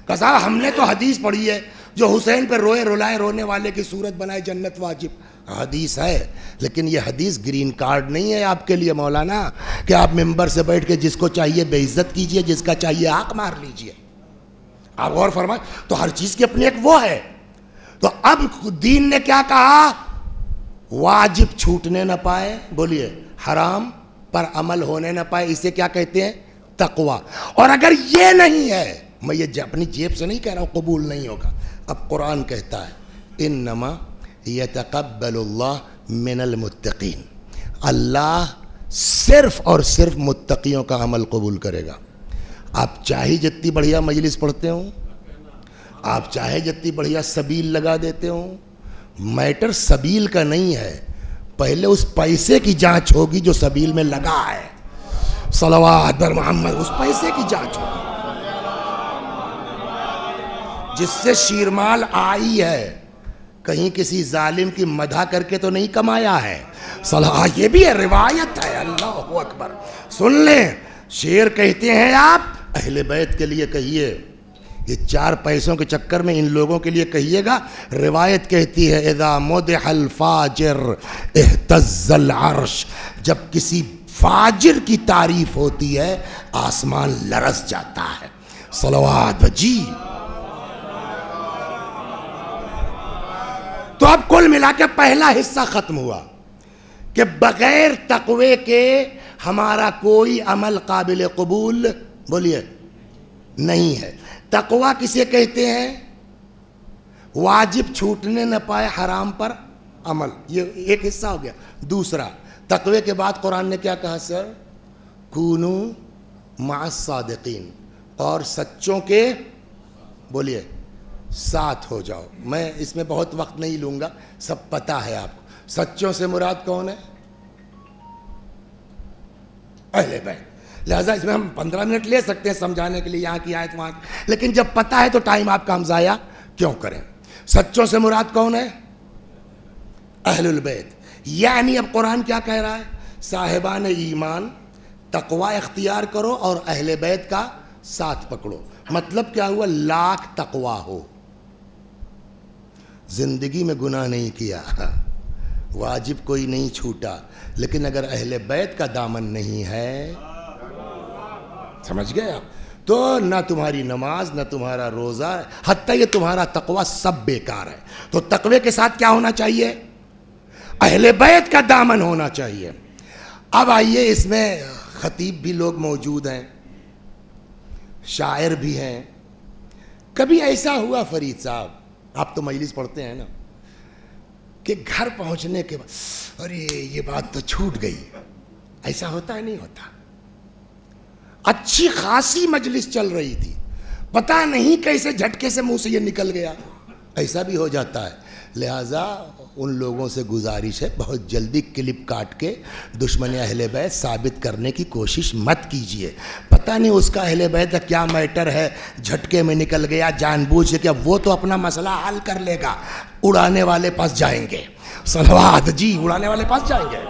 کہا ہم نے تو حدیث پڑھی ہے جو حسین پہ روئے رلائے رونے والے کی صورت بنائے جنت واجب, حدیث ہے, لیکن یہ حدیث گرین کارڈ نہیں ہے آپ کے لیے مولانا کہ آپ ممبر سے بیٹھ کے جس کو چاہیے بے عزت کیجئے, جس کا چاہیے آنکھ مار لیجئے. آپ غور فرمائیں, تو ہر چیز کی اپنی ایک وہ ہے. تو اب دین نے کیا کہا؟ واجب چھوٹنے نہ پائے, بولیے, حرام پر عمل ہونے نہ پائے, اسے کیا کہتے ہیں؟ تقویٰ. اور اگر یہ نہیں ہے, میں یہ اپنی جیب سے نہیں کہہ رہا ہوں, قبول نہیں ہوگا. اب قرآن کہتا ہے انما یتقبل اللہ من المتقین, اللہ صرف اور صرف متقیوں کا عمل قبول کرے گا. آپ چاہے جتنی بڑھیا مجلس پڑھتے ہوں, آپ چاہے جتنی بڑھیا سبیل لگا دیتے ہوں, میٹر سبیل کا نہیں ہے, پہلے اس پیسے کی جانچ ہوگی جو سبیل میں لگا ہے. صلوات بر محمد, اس پیسے کی جانچ ہوگی جس سے شیرمال آئی ہے, کہیں کسی ظالم کی مدح کر کے تو نہیں کمایا ہے. یہ بھی ہے, روایت ہے. اللہ اکبر. سن لیں, شعر کہتے ہیں آپ, اہل بیت کے لیے کہیے, یہ 4 پیسوں کے چکر میں ان لوگوں کے لیے کہیے گا. روایت کہتی ہے اذا مدح الفاجر اہتز العرش, جب کسی فاجر کی تعریف ہوتی ہے آسمان لرز جاتا ہے. صلوات جی. تو اب کل ملا کے پہلا حصہ ختم ہوا کہ بغیر تقوی کے ہمارا کوئی عمل قابل قبول, بولیے, نہیں ہے. تقویٰ کسے کہتے ہیں؟ واجب چھوٹنے نہ پائے حرام پر عمل, یہ ایک حصہ ہو گیا. دوسرا, تقوی کے بعد قرآن نے کیا کہا سر؟ کونو مع الصادقین, اور سچوں کے, بولیے, ساتھ ہو جاؤ. میں اس میں بہت وقت نہیں لوں گا, سب پتہ ہے آپ کو. سچوں سے مراد کون ہے؟ اہل بیت. لہذا اس میں ہم 15 منٹ لے سکتے ہیں سمجھانے کے لیے, یہاں کی آیت وہاں کی, لیکن جب پتہ ہے تو ٹائم آپ کا ہم ضائع کیوں کریں. سچوں سے مراد کون ہے؟ اہل البیت. یعنی اب قرآن کیا کہہ رہا ہے؟ صاحبان ایمان تقوی اختیار کرو اور اہل بیت کا ساتھ پکڑو. مطلب کیا ہوا؟ لاکھ تقوی ہو, زندگی میں گناہ نہیں کیا, واجب کوئی نہیں چھوٹا, لیکن اگر اہل بیت کا دامن نہیں ہے, سمجھ گئے آپ, تو نہ تمہاری نماز نہ تمہارا روزہ, حتیٰ یہ تمہارا تقوی سب بیکار ہے. تو تقوی کے ساتھ کیا ہونا چاہیے؟ اہل بیت کا دامن ہونا چاہیے. اب آئیے, اس میں خطیب بھی لوگ موجود ہیں, شاعر بھی ہیں. کبھی ایسا ہوا فرید صاحب, آپ تو مجلس پڑھتے ہیں نا, کہ گھر پہنچنے کے بعد ارے یہ بات تو چھوٹ گئی, ایسا ہوتا ہے نہیں ہوتا؟ اچھی خاصی مجلس چل رہی تھی، پتہ نہیں کیسے جھٹکے سے منہ سے یہ نکل گیا، ایسا بھی ہو جاتا ہے۔ لہٰذا ان لوگوں سے گزارش ہے بہت جلدی کلپ کاٹ کے دشمن اہل بیت ثابت کرنے کی کوشش مت کیجئے، پتہ نہیں اس کا اہل بیت کا کیا میٹر ہے، جھٹکے میں نکل گیا جان بوجھ کے، کیا وہ تو اپنا مسئلہ حل کر لے گا، اڑانے والے پاس جائیں گے، صلوات جی اڑانے والے پاس جائیں گے،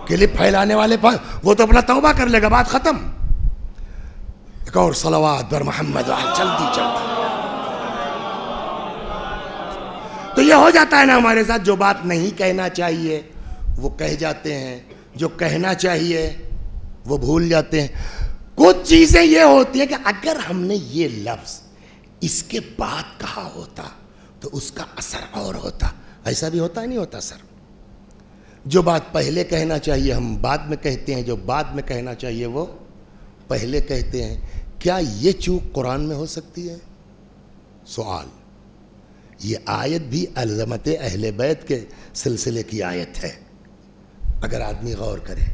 کلپ پھیلانے والے پاس، وہ تو اپنا توبہ کر لے گا، بات ختم۔ ایک اور صلوات بر محمد جلدی جلدی۔ تو یہ ہو جاتا ہے نا ہمارے ساتھ، جو بات نہیں کہنا چاہیے وہ کہہ جاتے ہیں، جو کہنا چاہیے وہ بھول جاتے ہیں۔ کچھ چیزیں یہ ہوتی ہیں کہ اگر ہم نے یہ لفظ اس کے بعد کہا ہوتا تو اس کا اثر اور ہوتا، ایسا بھی ہوتا ہے نہیں ہوتا سر؟ جو بات پہلے کہنا چاہیے ہم بعد میں کہتے ہیں، جو بعد میں کہنا چاہیے وہ پہلے کہتے ہیں۔ کیا یہ چوک قرآن میں ہو سکتی ہے؟ سوال۔ یہ آیت بھی عظمت اہل بیت کے سلسلے کی آیت ہے، اگر آدمی غور کرے۔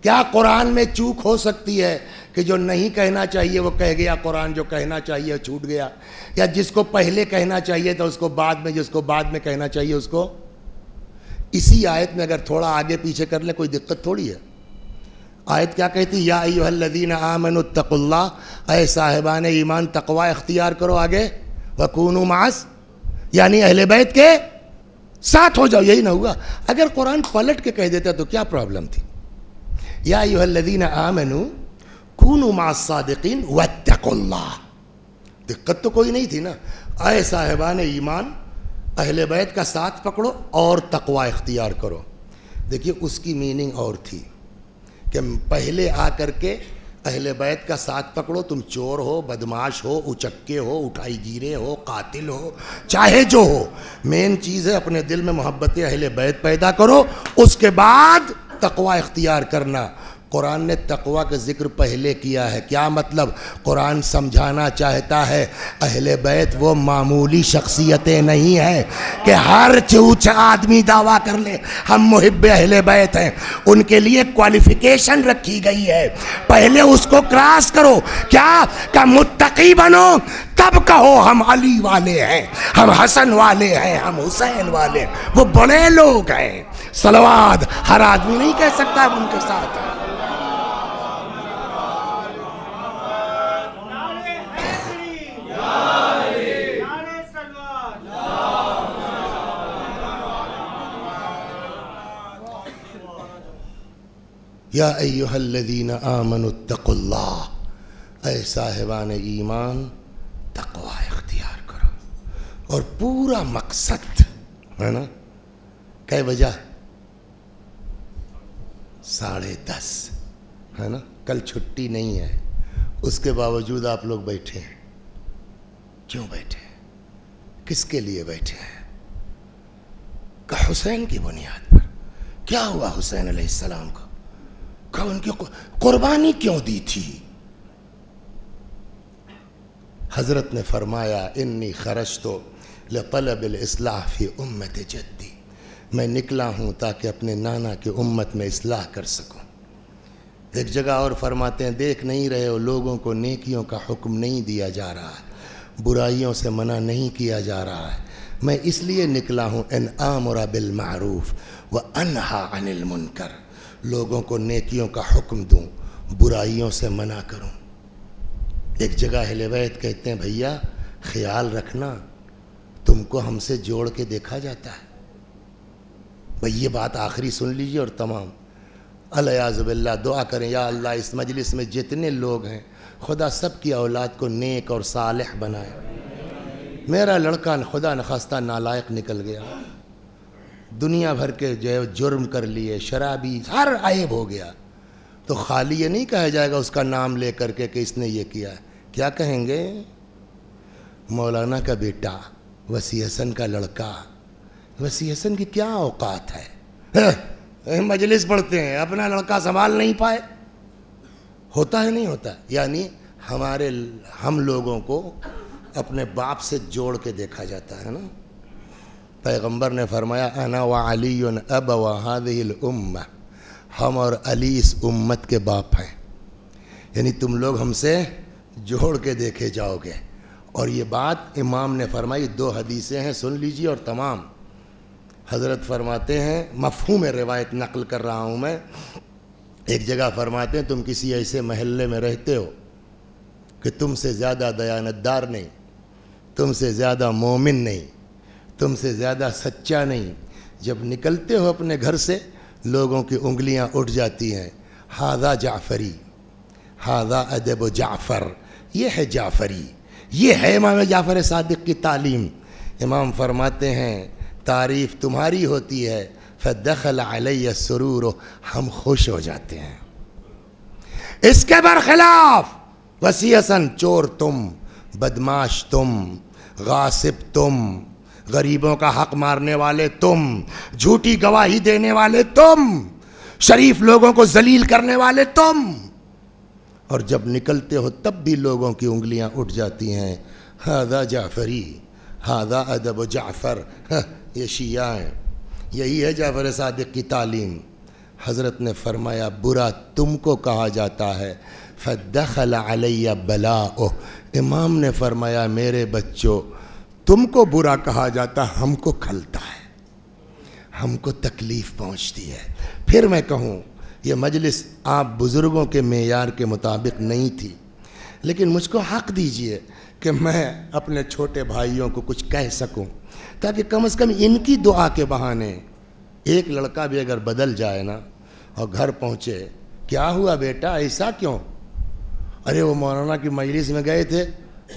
کیا قرآن میں چوک ہو سکتی ہے کہ جو نہیں کہنا چاہیے وہ کہہ گیا، قرآن جو کہنا چاہیے چھوٹ گیا، یا جس کو پہلے کہنا چاہیے تھا اس کو بعد میں، جس کو بعد میں کہنا چاہیے اس کو؟ اسی آیت میں اگر تھوڑا آگے پیچھے کر لیں کوئی دقت تھوڑی ہے۔ آیت کیا کہتی؟ یا ایھا الذین آمنوا اتقوا اللہ، اے صاحبان ایمان تقوی اختیار کرو، آگے وکونوا مع، یعنی اہل بیت کے ساتھ ہو جاؤ، یہی نہ ہوا؟ اگر قرآن پلٹ کے کہہ دیتا تو کیا پرابلم تھی؟ یا ایھا الذین آمنوا کونوا مع الصادقین واتقوا اللہ، دقت تو کوئی نہیں تھی نا۔ اے صاحبان ایمان اہل بیت کا ساتھ پکڑو اور تقوی اختیار کرو۔ دیکھیے اس کی میننگ اور تھی کہ پہلے آ کر کے اہل بیت کا ساتھ پکڑو، تم چور ہو، بدماش ہو، اچکے ہو، اٹھائی گیرے ہو، قاتل ہو، چاہے جو ہو، مین چیز ہے اپنے دل میں محبت اہل بیت پیدا کرو، اس کے بعد تقوی اختیار کرنا۔ قرآن نے تقوی کا ذکر پہلے کیا ہے، کیا مطلب؟ قرآن سمجھانا چاہتا ہے اہل بیت وہ معمولی شخصیتیں نہیں ہیں کہ ہر چوچا آدمی دعویٰ کر لے ہم محب اہل بیت ہیں، ان کے لیے کوالیفیکیشن رکھی گئی ہے، پہلے اس کو کراس کرو، کیا کہ متقی بنو، تب کہو ہم علی والے ہیں، ہم حسن والے ہیں، ہم حسین والے ہیں، وہ بڑے لوگ ہیں۔ صلوات ہر آدمی نہیں کہہ سکتا ان کے ساتھ۔ یا ایھا الذین آمنوا اتقوا اللہ، اے صاحبان ایمان تقوی اختیار کرو۔ اور پورا مقصد ہے نا، کئے بجا؟ 10:30 ہے نا، کل چھٹی نہیں ہے، اس کے باوجود آپ لوگ بیٹھے ہیں، کیوں بیٹھے ہیں؟ کس کے لیے بیٹھے ہیں؟ کہ حسین کی بنیاد پر کیا ہوا حسین علیہ السلام کو؟ کہ ان کی قربانی کیوں دی تھی؟ حضرت نے فرمایا انی خرجت لطلب الاصلاح فی امت جدی، میں نکلا ہوں تاکہ اپنے نانا کی امت میں اصلاح کر سکوں۔ ایک جگہ اور فرماتے ہیں دیکھ نہیں رہے ہو لوگوں کو نیکیوں کا حکم نہیں دیا جا رہا ہے، برائیوں سے منع نہیں کیا جا رہا ہے، میں اس لیے نکلا ہوں ان آمر بالمعروف وانہی عن المنکر، لوگوں کو نیکیوں کا حکم دوں، برائیوں سے منع کروں۔ ایک جگہ اہل بیت کہتے ہیں بھیا خیال رکھنا تم کو ہم سے جوڑ کے دیکھا جاتا ہے۔ بھئی یہ بات آخری سن لیجیے اور تمام الیاذ باللہ دعا کریں یا اللہ اس مجلس میں جتنے لوگ ہیں خدا سب کی اولاد کو نیک اور صالح بنائے۔ میرا لڑکا خدا نخواستہ نالائق نکل گیا، دنیا بھر کے جو ہے جرم کر لیے، شرابی، ہر عیب ہو گیا، تو خالی یہ نہیں کہا جائے گا اس کا نام لے کر کے کہ اس نے یہ کیا ہے، کیا کہیں گے؟ مولانا کا بیٹا، وسیع حسن کا لڑکا۔ وسیع حسن کی کیا اوقات ہے؟ مجلس پڑھتے ہیں اپنا لڑکا سنبھال نہیں پائے، ہوتا ہے نہیں ہوتا؟ یعنی ہم لوگوں کو اپنے باپ سے جوڑ کے دیکھا جاتا ہے نا۔ پیغمبر نے فرمایا انا وعلی ابوا هذه الامہ، ہم اور علی اس امت کے باپ ہیں۔ یعنی تم لوگ ہم سے جوڑ کے دیکھے جاؤ گے. اور یہ بات امام نے فرمائی. 2 حدیثیں ہیں, سن لیجیے اور تمام. حضرت فرماتے ہیں, مفہوم روایت نقل کر رہا ہوں میں. ایک جگہ فرماتے ہیں تم کسی ایسے محلے میں رہتے ہو کہ تم سے زیادہ دیانتدار نہیں, تم سے زیادہ مومن نہیں, تم سے زیادہ سچا نہیں. جب نکلتے ہو اپنے گھر سے لوگوں کی انگلیاں اٹھ جاتی ہیں. ہاذا جعفری, ہاذا ادب جعفر, یہ ہے جعفری, یہ ہے امام جعفر صادق کی تعلیم. امام فرماتے ہیں تعریف تمہاری ہوتی ہے, فدخل علی السرور, ہم خوش ہو جاتے ہیں. اس کے برخلاف وسیعسن چور تم, بدماش تم, غاصب تم, غریبوں کا حق مارنے والے تم, جھوٹی گواہی دینے والے تم, شریف لوگوں کو ذلیل کرنے والے تم. اور جب نکلتے ہو تب بھی لوگوں کی انگلیاں اٹھ جاتی ہیں. ہذا جعفری, ہذا ادب جعفر. یہ شیعہ ہیں, یہی ہے جعفر صادق کی تعلیم. حضرت نے فرمایا برا تم کو کہا جاتا ہے, فدخل علی بلاؤ. امام نے فرمایا میرے بچوں تم کو برا کہا جاتا, ہم کو کھلتا ہے, ہم کو تکلیف پہنچتی ہے. پھر میں کہوں یہ مجلس آپ بزرگوں کے معیار کے مطابق نہیں تھی, لیکن مجھ کو حق دیجئے کہ میں اپنے چھوٹے بھائیوں کو کچھ کہہ سکوں, تاکہ کم از کم ان کی دعا کے بہانے ایک لڑکا بھی اگر بدل جائے نا اور گھر پہنچے, کیا ہوا بیٹا ایسا کیوں, ارے وہ مولانا کی مجلس میں گئے تھے,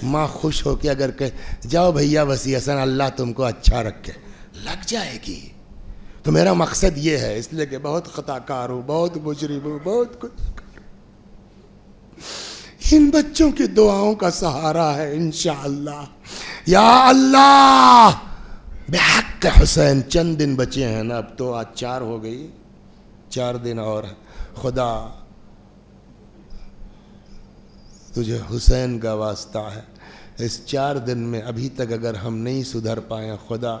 ماں خوش ہو کے اگر کہ جاؤ بھیا وسیع حسن اللہ تم کو اچھا رکھے, لگ جائے گی. تو میرا مقصد یہ ہے, اس لیے کہ بہت خطا کار ہوں, بہت مجرم ہوں, بہت کچھ, ان بچوں کی دعاؤں کا سہارا ہے انشاءاللہ. یا اللہ بحق حسین. چند دن بچے ہیں نا, اب تو آج 4 ہو گئی, 4 دن اور. خدا تجھے حسین کا واسطہ ہے, اس 4 دن میں ابھی تک اگر ہم نہیں سدھر پائیں, خدا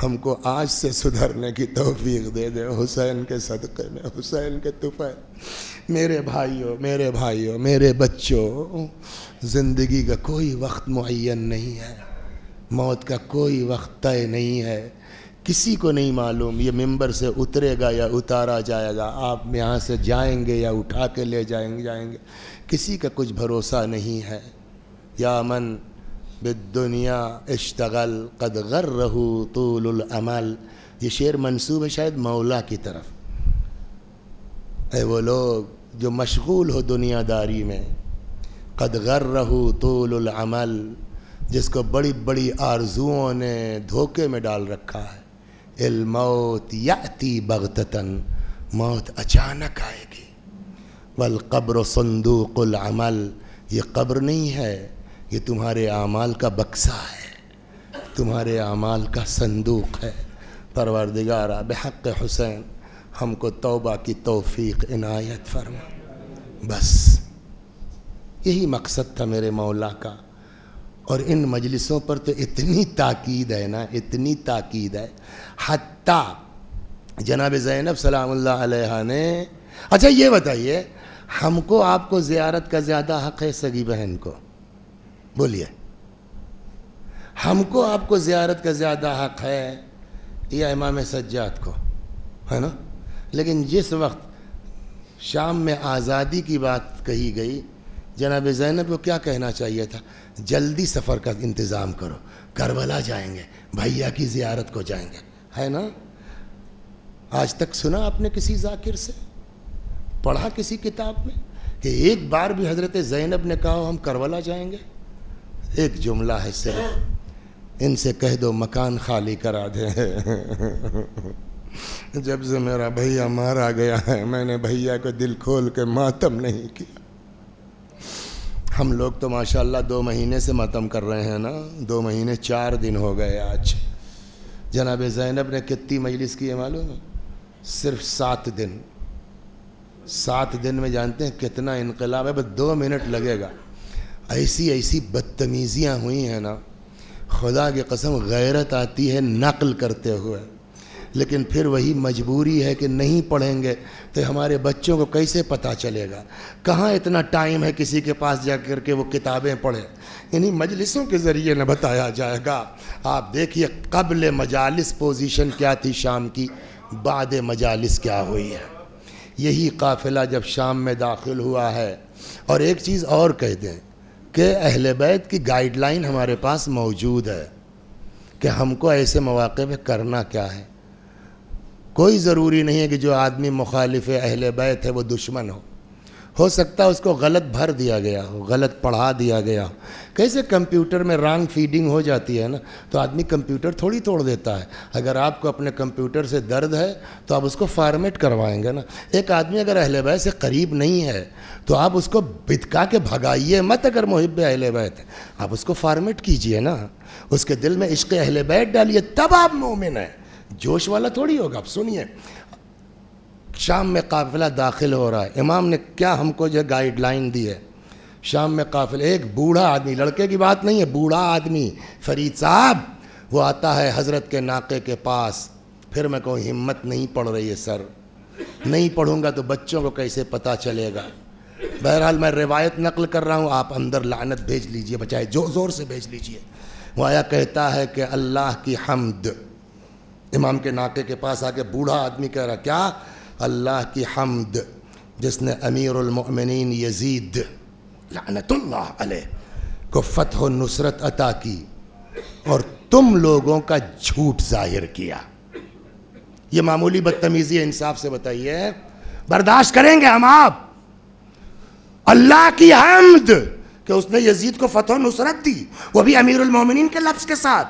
ہم کو آج سے سدھرنے کی توفیق دے دے حسین کے صدقے میں, حسین کے طفیل. میرے بھائیوں, میرے بھائیوں, میرے بچوں, زندگی کا کوئی وقت معین نہیں ہے, موت کا کوئی وقت طے نہیں ہے, کسی کو نہیں معلوم یہ ممبر سے اترے گا یا اتارا جائے گا, آپ یہاں سے جائیں گے یا اٹھا کے لے جائیں گے, کسی کا کچھ بھروسہ نہیں ہے. یا من بالدنیا اشتغل قد غرہ طول الامل. یہ شعر منسوب ہے شاید مولا کی طرف. اے وہ لوگ جو مشغول ہو دنیا داری میں, قد غرہ طول العمل, جس کو بڑی بڑی آرزوؤں نے دھوکے میں ڈال رکھا ہے. الموت یأتی بغتتاً, موت اچانک آئے گی. والقبر صندوق العمل, یہ قبر نہیں ہے, یہ تمہارے اعمال کا بکسہ ہے, تمہارے اعمال کا صندوق ہے. پروردگارا بحق حسین ہم کو توبہ کی توفیق عنایت فرما. بس یہی مقصد تھا میرے مولا کا. اور ان مجلسوں پر تو اتنی تاکید ہے نا, اتنی تاکید ہے, حتیٰ جناب زینب سلام اللہ علیہ نے, اچھا یہ بتائیے ہم کو آپ کو زیارت کا زیادہ حق ہے سگی بہن کو, بولیے, ہم کو آپ کو زیارت کا زیادہ حق ہے یا امام سجاد کو, ہے نا؟ لیکن جس وقت شام میں آزادی کی بات کہی گئی, جناب زینب کو کیا کہنا چاہیے تھا, جلدی سفر کا انتظام کرو, کربلا جائیں گے, بھیا کی زیارت کو جائیں گے, ہے نا؟ آج تک سنا آپ نے کسی ذاکر سے, پڑھا کسی کتاب میں کہ ایک بار بھی حضرت زینب نے کہا ہم کربلا جائیں گے؟ ایک جملہ ہے صرف, ان سے کہہ دو مکان خالی کرا دیں. جب سے میرا بھیا مارا گیا ہے میں نے بھیا کو دل کھول کے ماتم نہیں کیا. ہم لوگ تو ماشاءاللہ 2 مہینے سے ماتم کر رہے ہیں نا, 2 مہینے 4 دن ہو گئے آج. جناب زینب نے کتنی مجلس کی ہے معلوم ہے؟ صرف 7 دن. 7 دن میں جانتے ہیں کتنا انقلاب ہے, بس 2 منٹ لگے گا. ایسی ایسی بدتمیزیاں ہوئی ہیں نا, خدا کی قسم غیرت آتی ہے نقل کرتے ہوئے. لیکن پھر وہی مجبوری ہے کہ نہیں پڑھیں گے تو ہمارے بچوں کو کیسے پتہ چلے گا؟ کہاں اتنا ٹائم ہے کسی کے پاس جا کر کے وہ کتابیں پڑھیں؟ انہی مجلسوں کے ذریعے نہ بتایا جائے گا۔ آپ دیکھیے قبل مجالس پوزیشن کیا تھی شام کی، بعد مجالس کیا ہوئی ہے۔ یہی قافلہ جب شام میں داخل ہوا ہے، اور ایک چیز اور کہہ دیں کہ اہل بیت کی گائیڈ لائن ہمارے پاس موجود ہے کہ ہم کو ایسے مواقع پہ کرنا کیا ہے۔ کوئی ضروری نہیں ہے کہ جو آدمی مخالف اہل بیت ہے وہ دشمن ہو سکتا ہے اس کو غلط بھر دیا گیا ہو، غلط پڑھا دیا گیا ہو۔ کیسے کمپیوٹر میں رانگ فیڈنگ ہو جاتی ہے نا، تو آدمی کمپیوٹر تھوڑی توڑ دیتا ہے۔ اگر آپ کو اپنے کمپیوٹر سے درد ہے تو آپ اس کو فارمیٹ کروائیں گے نا۔ ایک آدمی اگر اہل بیت سے قریب نہیں ہے تو آپ اس کو بتکا کے بھگائیے مت۔ اگر محب اہل بیت ہے آپ اس کو فارمیٹ کیجئے نا، اس کے دل میں عشق اہل بیت ڈالیے، تب آپ مومن ہیں۔ جوش والا تھوڑی ہوگا۔ آپ سنیے، شام میں قافلہ داخل ہو رہا ہے، امام نے کیا ہم کو جو گائیڈ لائن دی ہے۔ شام میں قافلہ، ایک بوڑھا آدمی، لڑکے کی بات نہیں ہے، بوڑھا آدمی فرید صاحب، وہ آتا ہے حضرت کے ناقے کے پاس۔ پھر میں کہوں ہمت نہیں پڑ رہی ہے سر، نہیں پڑھوں گا تو بچوں کو کیسے پتہ چلے گا۔ بہرحال میں روایت نقل کر رہا ہوں، آپ اندر لعنت بھیج لیجئے، بچائے جو زور سے بھیج لیجئے۔ وہ آیا کہتا ہے کہ اللہ کی حمد، امام کے ناقے کے پاس آ کے بوڑھا آدمی کہہ رہا کیا؟ اللہ کی حمد جس نے امیر المؤمنین یزید لعنت اللہ علیہ کو فتح و نصرت عطا کی اور تم لوگوں کا جھوٹ ظاہر کیا۔ یہ معمولی بدتمیزی ہے، انصاف سے بتائیے، برداشت کریں گے ہم آپ؟ اللہ کی حمد کہ اس نے یزید کو فتح و نصرت دی، وہ بھی امیر المومنین کے لفظ کے ساتھ،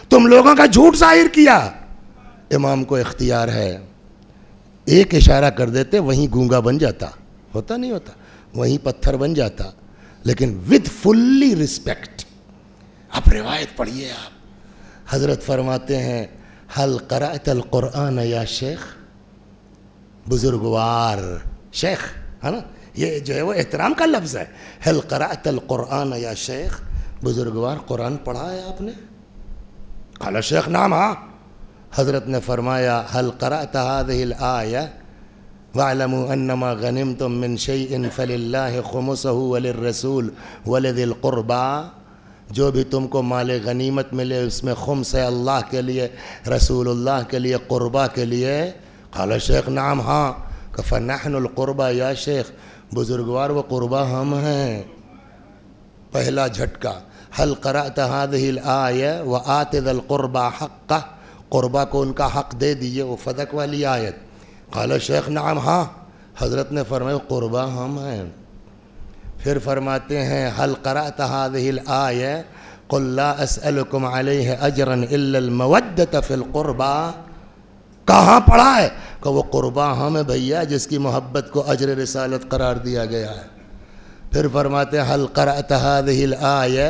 تم لوگوں کا جھوٹ ظاہر کیا۔ امام کو اختیار ہے، ایک اشارہ کر دیتے وہیں گونگا بن جاتا، ہوتا نہیں ہوتا، وہیں پتھر بن جاتا، لیکن with fully respect۔ اب روایت پڑھیے آپ، حضرت فرماتے ہیں حل قرأت القرآن یا شیخ، بزرگوار شیخ ہے نا، یہ جو ہے وہ احترام کا لفظ ہے۔ حل قرأت القرآن یا شیخ، بزرگوار قرآن پڑھا ہے آپ نے؟ قال شیخ نعم ہاں۔ حضرت نے فرمایا حل قرأت هذه الآية واعلموا انما غنمتم من شيء فلله خمسه وللرسول ولذي القربى، جو بھی تم کو مال غنیمت ملے اس میں خمس ہے اللہ کے لیے، رسول اللہ کے لیے، قربہ کے لیے۔ قال شیخ نعم ہاں۔ فنحن القربى یا شیخ، بزرگوار وہ قربہ ہم ہیں۔ پہلا جھٹکا، حل قرأت هذه الآية وآت ذا القربى حقه، قربہ کو ان کا حق دے دیجئے، وہ فدق والی آیت۔ قال شیخ نعم ہاں۔ حضرت نے فرمایا قربہ ہم ہیں۔ پھر فرماتے ہیں حل قرأت هذه الآية قل لا أسألكم عليه أجرا إلا المودة في القربى، کہاں پڑھا ہے کہ وہ قربہ ہم ہے بھیا جس کی محبت کو اجر رسالت قرار دیا گیا ہے۔ پھر فرماتے ہیں حل قرأت هذه الآية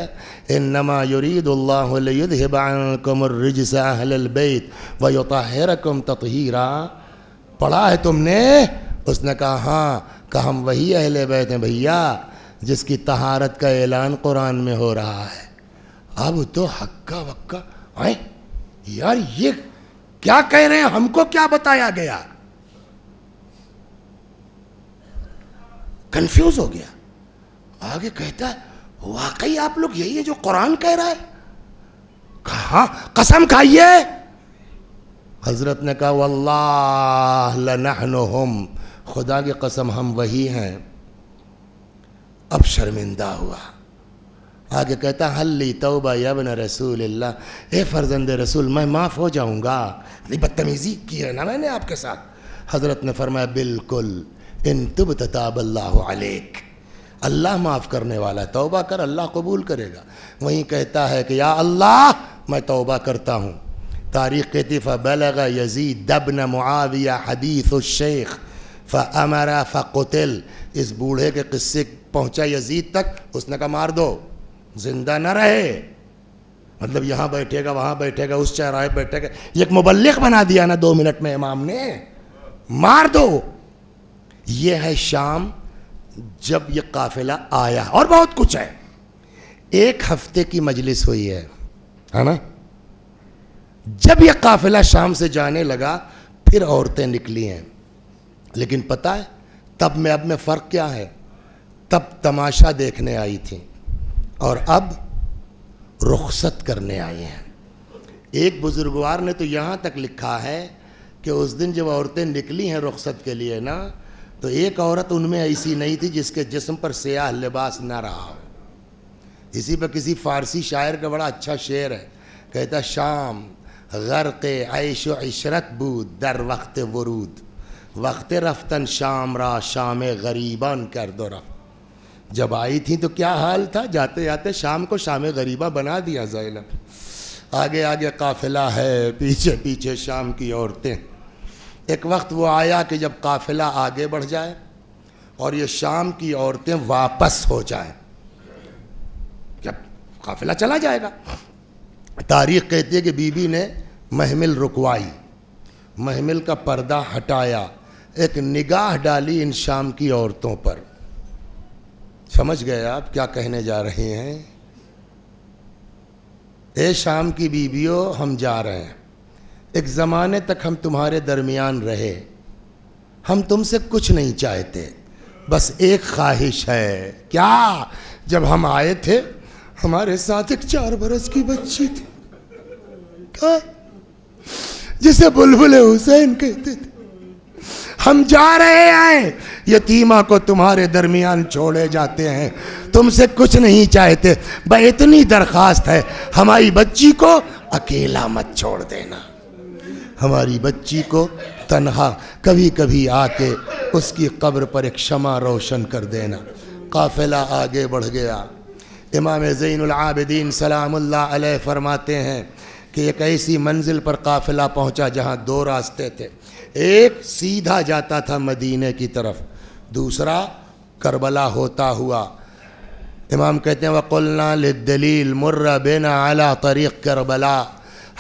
انما يريد الله ليذهب عنكم الرجس اهل البيت ويطهركم تطهيرا، پڑھا ہے تم نے؟ اس نے کہا ہاں۔ کہ ہم وہی اہل بیت ہیں بھیا جس کی طہارت کا اعلان قرآن میں ہو رہا ہے۔ اب تو ہکا وکا آئیں یار، یہ کیا کہہ رہے ہیں، ہم کو کیا بتایا گیا؟ کنفیوز ہو گیا۔ آگے کہتا ہے واقعی آپ لوگ یہی ہے جو قرآن کہہ رہا ہے؟ کہاں؟ قسم کھائیے۔ حضرت نے کہا واللہ لنحن ہم، خدا کی قسم ہم وہی ہیں۔ اب شرمندہ ہوا۔ آگے کہتا حل لی توبہ یا ابن رسول اللہ، اے فرزند رسول میں معاف ہو جاؤں گا، بدتمیزی کی ہے نا میں نے آپ کے ساتھ۔ حضرت نے فرمایا بالکل، ان تبت تاب اللہ علیک، اللہ معاف کرنے والا، توبہ کر اللہ قبول کرے گا۔ وہیں کہتا ہے کہ یا اللہ میں توبہ کرتا ہوں۔ تاریخ کہتی فبلغ یزید ابن معاویہ حدیث الشیخ فامر فقتل، اس بوڑھے کے قصے پہنچا یزید تک، اس نے کہا مار دو، زندہ نہ رہے، مطلب یہاں بیٹھے گا وہاں بیٹھے گا اس چہرائے بیٹھے گا، یہ ایک مبلغ بنا دیا نا 2 منٹ میں امام نے، مار دو۔ یہ ہے شام جب یہ قافلہ آیا، اور بہت کچھ ہے۔ 1 ہفتے کی مجلس ہوئی ہے نا، جب یہ قافلہ شام سے جانے لگا پھر عورتیں نکلی ہیں، لیکن پتہ ہے تب میں اب میں فرق کیا ہے؟ تب تماشا دیکھنے آئی تھیں اور اب رخصت کرنے آئی ہیں۔ ایک بزرگوار نے تو یہاں تک لکھا ہے کہ اس دن جب عورتیں نکلی ہیں رخصت کے لیے نا، تو ایک عورت ان میں ایسی نہیں تھی جس کے جسم پر سیاہ لباس نہ رہا ہو۔ اسی پر کسی فارسی شاعر کا بڑا اچھا شعر ہے، کہتا شام غرق عیش و عشرت بود در وقت ورود، وقت رفتن شام را شام غریبان کرد و رفت۔ جب آئی تھیں تو کیا حال تھا، جاتے جاتے شام کو شام غریبہ بنا دیا زینب۔ آگے آگے قافلہ ہے، پیچھے پیچھے شام کی عورتیں۔ ایک وقت وہ آیا کہ جب قافلہ آگے بڑھ جائے اور یہ شام کی عورتیں واپس ہو جائیں، جب قافلہ چلا جائے گا۔ تاریخ کہتی ہے کہ بی بی نے محمل رکوائی، محمل کا پردہ ہٹایا، ایک نگاہ ڈالی ان شام کی عورتوں پر۔ سمجھ گئے آپ کیا کہنے جا رہے ہیں؟ اے شام کی بیویوں، ہم جا رہے ہیں، ایک زمانے تک ہم تمہارے درمیان رہے، ہم تم سے کچھ نہیں چاہتے، بس ایک خواہش ہے۔ کیا؟ جب ہم آئے تھے ہمارے ساتھ ایک 4 برس کی بچی تھی، کیا؟ جسے بلبل حسین کہتے تھے۔ ہم جا رہے ہیں، یتیمہ کو تمہارے درمیان چھوڑے جاتے ہیں، تم سے کچھ نہیں چاہتے، بس اتنی درخواست ہے، ہماری بچی کو اکیلا مت چھوڑ دینا، ہماری بچی کو تنہا، کبھی کبھی آ کے اس کی قبر پر ایک شمع روشن کر دینا۔ قافلہ آگے بڑھ گیا۔ امام زین العابدین سلام اللہ علیہ فرماتے ہیں کہ ایک ایسی منزل پر قافلہ پہنچا جہاں 2 راستے تھے، ایک سیدھا جاتا تھا مدینے کی طرف، دوسرا کربلا ہوتا ہوا۔ امام کہتے ہیں وَقُلْنَا لِلدَّلِيلِ مُرَّ بِنَا عَلَى طَرِيقِ کربلا،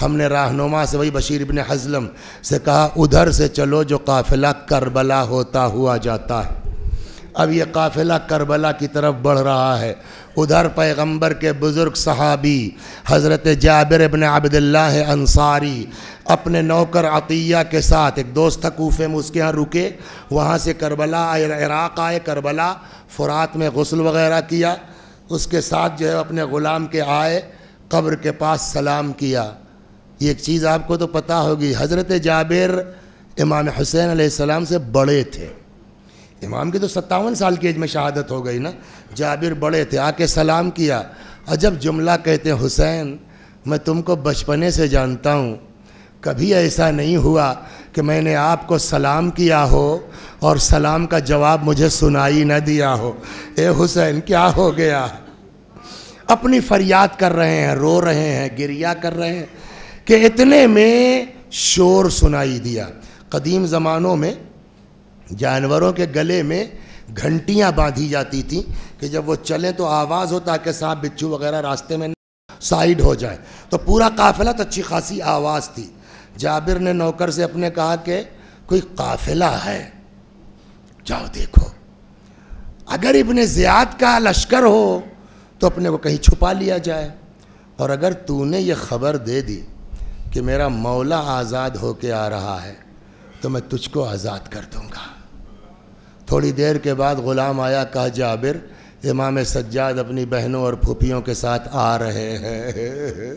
ہم نے رہنما سے، وہی بشیر ابن حزلم سے کہا ادھر سے چلو جو قافلہ کربلا ہوتا ہوا جاتا ہے۔ اب یہ قافلہ کربلا کی طرف بڑھ رہا ہے۔ ادھر پیغمبر کے بزرگ صحابی حضرت جابر ابن عبداللہ انصاری اپنے نوکر عطیہ کے ساتھ، ایک دوست تھا کوفے میں، اس کے ہاں رکے، وہاں سے کربلا عراق آئے، کربلا فرات میں غسل وغیرہ کیا، اس کے ساتھ جو ہے اپنے غلام کے آئے، قبر کے پاس سلام کیا۔ یہ ایک چیز آپ کو تو پتہ ہوگی، حضرت جابر امام حسین علیہ السلام سے بڑے تھے، امام کی تو 57 سال کی ایج میں شہادت ہو گئی نا، جابر بڑے تھے، آ کے سلام کیا۔ عجب جملہ کہتے ہیں حسین میں تم کو بچپنے سے جانتا ہوں، کبھی ایسا نہیں ہوا کہ میں نے آپ کو سلام کیا ہو اور سلام کا جواب مجھے سنائی نہ دیا ہو۔ اے حسین کیا ہو گیا؟ اپنی فریاد کر رہے ہیں، رو رہے ہیں، گریہ کر رہے ہیں کہ اتنے میں شور سنائی دیا۔ قدیم زمانوں میں جانوروں کے گلے میں گھنٹیاں باندھی جاتی تھیں کہ جب وہ چلیں تو آواز ہو تاکہ سانپ بچھو وغیرہ راستے میں سائیڈ ہو جائے، تو پورا قافلہ تو اچھی خاصی آواز تھی۔ جابر نے نوکر سے اپنے کہا کہ کوئی قافلہ ہے، جاؤ دیکھو، اگر ابن زیاد کا لشکر ہو تو اپنے کو کہیں چھپا لیا جائے، اور اگر تو نے یہ خبر دے دی کہ میرا مولا آزاد ہو کے آ رہا ہے تو میں تجھ کو آزاد کر دوں گا۔ تھوڑی دیر کے بعد غلام آیا، کہا جابر امام سجاد اپنی بہنوں اور پھوپھیوں کے ساتھ آ رہے ہیں۔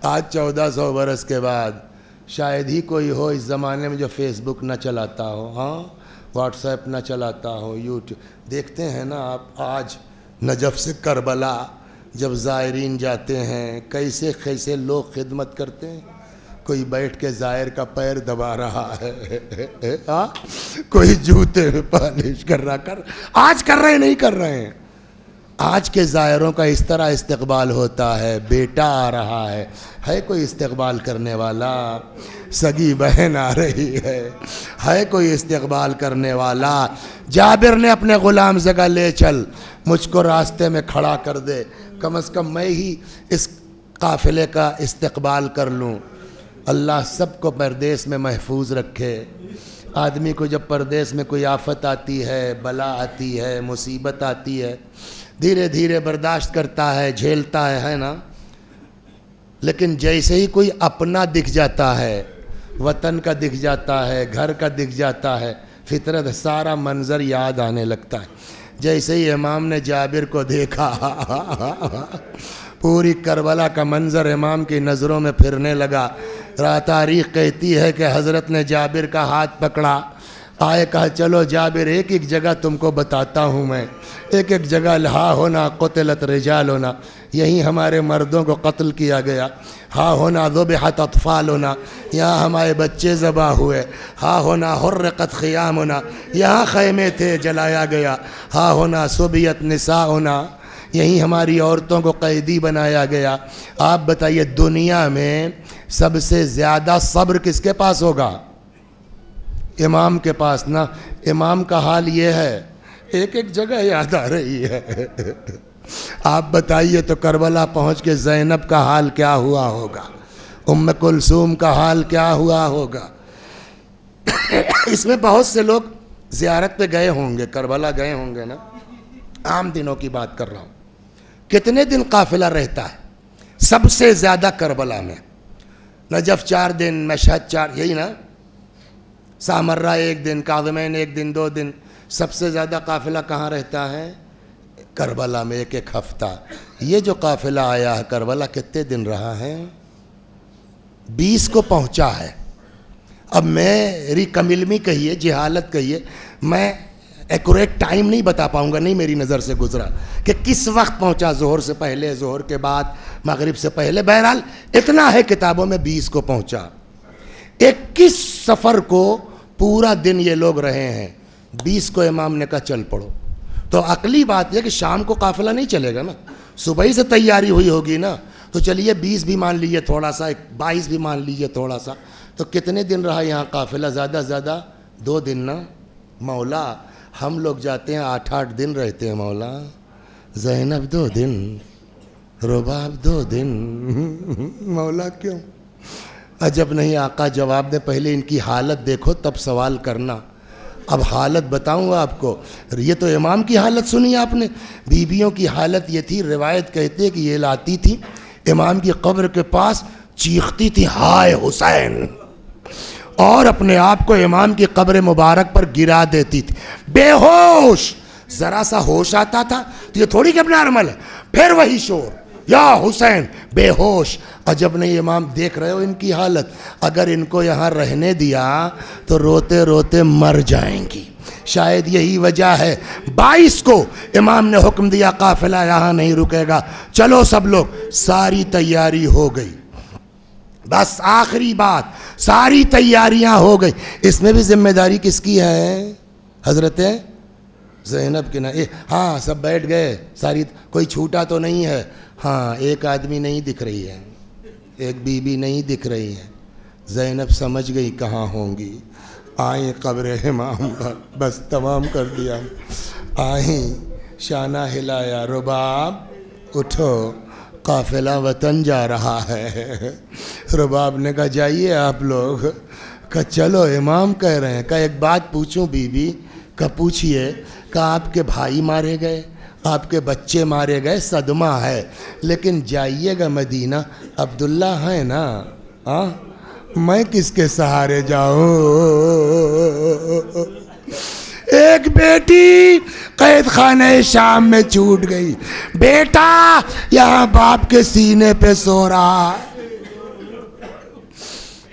آج 1400 برس کے بعد شاید ہی کوئی ہو اس زمانے میں جو فیس بک نہ چلاتا ہو، ہاں واٹس ایپ نہ چلاتا ہو، یوٹیوب دیکھتے ہیں نا آپ۔ آج نجف سے کربلا جب زائرین جاتے ہیں کیسے کیسے لوگ خدمت کرتے ہیں، کوئی بیٹھ کے زائر کا پیر دبا رہا ہے، کوئی جوتے میں پالش کر رہا، آج کر رہے نہیں کر رہے ہیں۔ آج کے زائروں کا اس طرح استقبال ہوتا ہے، بیٹا آ رہا ہے کوئی استقبال کرنے والا، سگی بہن آ رہی ہے کوئی استقبال کرنے والا۔ جابر نے اپنے غلام سے کہا لے چل، مجھ کو راستے میں کھڑا کر دے، کم از کم میں ہی اس قافلے کا استقبال کر لوں۔ اللہ سب کو پردیس میں محفوظ رکھے۔ آدمی کو جب پردیس میں کوئی آفت آتی ہے، بلا آتی ہے، مصیبت آتی ہے، دھیرے دھیرے برداشت کرتا ہے، جھیلتا ہے نا۔ لیکن جیسے ہی کوئی اپنا دکھ جاتا ہے، وطن کا دکھ جاتا ہے، گھر کا دکھ جاتا ہے، فطرت سارا منظر یاد آنے لگتا ہے۔ جیسے ہی امام نے جابر کو دیکھا پوری کربلا کا منظر امام کی نظروں میں پھرنے لگا۔ تاریخ کہتی ہے کہ حضرت نے جابر کا ہاتھ پکڑا، آئے کہا چلو جابر ایک ایک جگہ تم کو بتاتا ہوں میں، ایک ایک جگہ ہا ہونا قتلت رجال ہونا، یہیں ہمارے مردوں کو قتل کیا گیا، ہا ہونا ذبحت اطفال ہونا، یہاں ہمارے بچے ذبح ہوئے، ہا ہونا حرقت خیام ہونا، یہاں خیمے تھے جلایا گیا، ہا ہونا سبیت نساء ہونا، یہیں ہماری عورتوں کو قیدی بنایا گیا۔ آپ بتائیے دنیا میں سب سے زیادہ صبر کس کے پاس ہوگا؟ امام کے پاس نا۔ امام کا حال یہ ہے، ایک ایک جگہ یاد آ رہی ہے۔ آپ بتائیے تو کربلا پہنچ کے زینب کا حال کیا ہوا ہوگا، ام کلثوم کا حال کیا ہوا ہوگا۔ اس میں بہت سے لوگ زیارت پہ گئے ہوں گے، کربلا گئے ہوں گے نا، عام دنوں کی بات کر رہا ہوں۔ کتنے دن قافلہ رہتا ہے؟ سب سے زیادہ کربلا میں نجف 4 دن، مشہد 4، یہی نا، سامرہ 1 دن، کاظمین 1 دن 2 دن۔ سب سے زیادہ قافلہ کہاں رہتا ہے؟ کربلا میں، 1 ہفتہ۔ یہ جو قافلہ آیا ہے کربلا کتنے دن رہا ہے؟ 20 کو پہنچا ہے۔ اب میری کم علمی کہیے، جہالت کہیے، میں ایکوریٹ ٹائم نہیں بتا پاؤں گا، نہیں میری نظر سے گزرا کہ کس وقت پہنچا، ظہر سے پہلے، ظہر کے بعد، مغرب سے پہلے، بہرحال اتنا ہے کتابوں میں 20 کو پہنچا۔ 21 سفر کو پورا دن یہ لوگ رہے ہیں، 20 کو امام نے کہا چل پڑو۔ تو عقلی بات یہ کہ شام کو قافلہ نہیں چلے گا نا، صبح ہی سے تیاری ہوئی ہوگی نا، تو چلیے 20 بھی مان لیجیے تھوڑا سا، 22 بھی مان لیجیے تھوڑا سا، تو کتنے دن رہا یہاں قافلہ؟ زیادہ زیادہ 2 دن نا۔ مولا ہم لوگ جاتے ہیں 8-8 دن رہتے ہیں مولا، زینب 2 دن، رباب 2 دن، مولا کیوں؟ عجب نہیں آقا جواب دے، پہلے ان کی حالت دیکھو تب سوال کرنا۔ اب حالت بتاؤں گا آپ کو، یہ تو امام کی حالت سنی آپ نے، بیویوں کی حالت یہ تھی، روایت کہتے ہیں کہ یہ لاتی تھی امام کی قبر کے پاس، چیختی تھی ہائے حسین، اور اپنے آپ کو امام کی قبر مبارک پر گرا دیتی تھی، بے ہوش۔ ذرا سا ہوش آتا تھا تو یہ تھوڑی کہ نارمل ہے، پھر وہی شور یا حسین، بے ہوش۔ عجب نہیں امام دیکھ رہے ہو ان کی حالت، اگر ان کو یہاں رہنے دیا تو روتے روتے مر جائیں گی۔ شاید یہی وجہ ہے 22 کو امام نے حکم دیا قافلہ یہاں نہیں رکے گا، چلو سب لوگ۔ ساری تیاری ہو گئی، بس آخری بات، ساری تیاریاں ہو گئی۔ اس میں بھی ذمہ داری کس کی ہے؟ حضرت زینب کی نا۔ ہاں سب بیٹھ گئے، ساری، کوئی چھوٹا تو نہیں ہے؟ ہاں ایک آدمی نہیں دکھ رہی ہے، ایک بی بی نہیں دکھ رہی ہے۔ زینب سمجھ گئی کہاں ہوں گی، آئیں قبر امام پر، بس تمام کر دیا۔ آئیں، شانہ ہلایا، رباب اٹھو، قافلہ وطن جا رہا ہے۔ رباب نے کہا جائیے آپ لوگ، کہا چلو امام کہہ رہے ہیں۔ کہا ایک بات پوچھوں بی بی؟ کہا پوچھئے۔ کہا آپ کے بھائی مارے گئے، آپ کے بچے مارے گئے، صدمہ ہے، لیکن جائیے گا مدینہ، عبداللہ ہے نا، ہاں میں کس کے سہارے جاؤں؟ ایک بیٹی قید خانہ شام میں چھوٹ گئی، بیٹا یہاں باپ کے سینے پہ سو رہا۔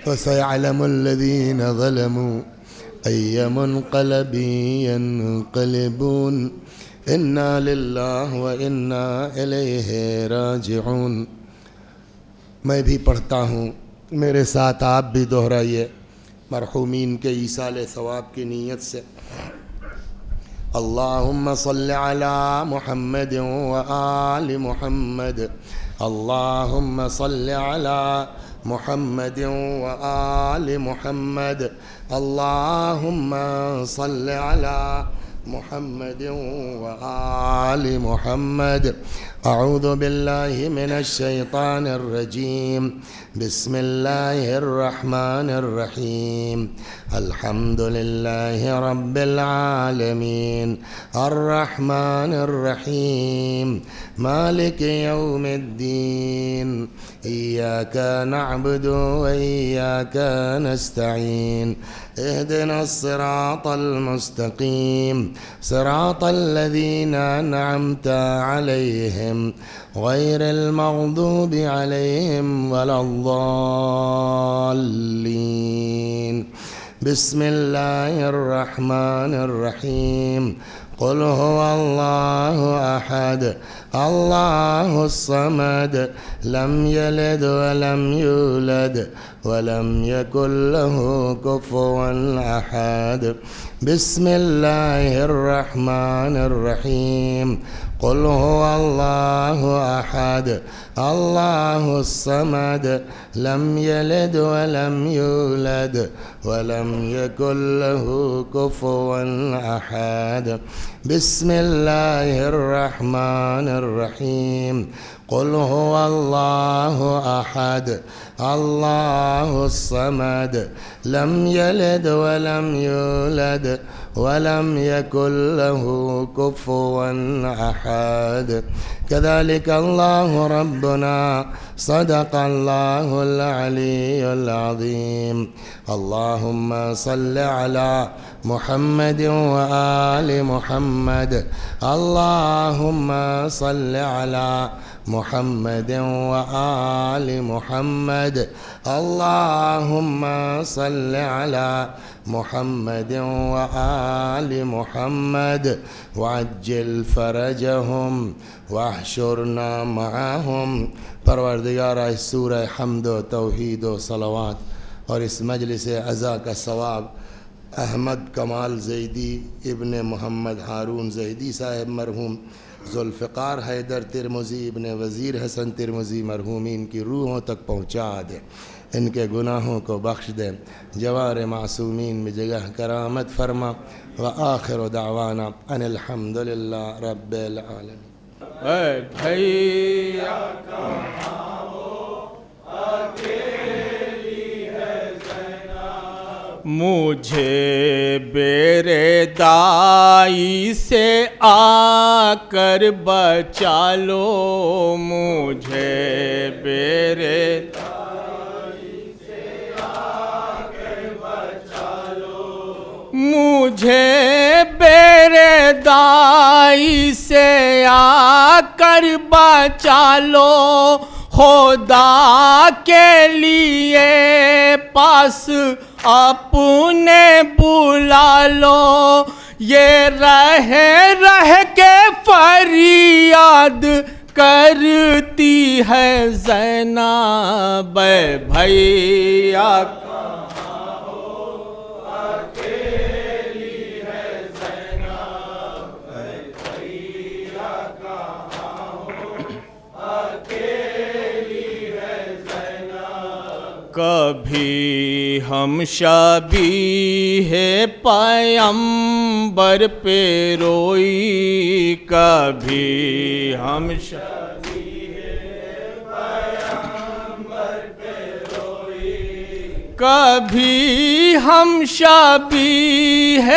فَسَيَعْلَمُ الَّذِينَ ظَلَمُوا أَيَّ مُنْقَلَبٍ يَنْقَلِبُونَ اِنَّا لِلَّهِ وَإِنَّا إِلَيْهِ رَاجِعُونَ۔ میں بھی پڑھتا ہوں، میرے ساتھ آپ بھی دہرائیے، مرحومین کے ایصال ثواب کی نیت سے۔ اللہم صلی علی محمد وآل محمد، اللہم صلی علی محمد وآل محمد، اللہم صلی علی محمد وآل محمد. أعوذ بالله من الشيطان الرجيم. بسم الله الرحمن الرحيم. الحمد لله رب العالمين الرحمن الرحيم مالك يوم الدين. إياك نعبد وإياك نستعين. اهدنا الصراط المستقيم صراط الذين أنعمت عليهم غير المغضوب عليهم ولا الضالين. بسم الله الرحمن الرحيم. قل هو الله أحد الله الصمد لم يلد ولم يولد ولم يكن له كفوا أحد. بسم الله الرحمن الرحيم. قل هو الله أحد الله الصمد لم يلد ولم يولد ولم يكن له كفوا أحد. بسم الله الرحمن الرحيم. قل هو الله أحد الله الصمد لم يلد ولم يولد ولم يكن له كفوا أحد. كذلك الله ربنا صدق الله العلي العظيم. اللهم صل على محمد وآل محمد. اللهم صل على محمد وآل محمد. اللهم صل على محمد وآل محمد وعجل فرجهم واحشرنا معهم. پروردگارہ اس سورہ حمد و توحید و صلوات اور اس مجلس عزا کا ثواب احمد کمال زیدی ابن محمد ہارون زیدی صاحب مرحوم، ذوالفقار حیدر ترمذی ابن وزیر حسن ترمذی مرحومین کی روحوں تک پہنچا دے، ان کے گناہوں کو بخش دے، جوار معصومین میں جگہ کرامت فرما. وآخر دعوانا ان الحمدللہ رب العالمین. اے بھیا کہاں ہو اکیلی ہے زینب، مجھے میرے دائی سے آ کر بچا لو، مجھے میرے دائی سے آ کر بچا لو، مجھے میرے دائی سے آ کر بچا لو، خدا کے لیے پاس اپنے بلا لو، یہ رہ رہ کے فریاد کرتی ہے زینب. بھیا کبھی ہم شبیہ پیمبر پہ روئی، کبھی ہم شبیہ پیمبر پہ روئی، کبھی ہم شبیہ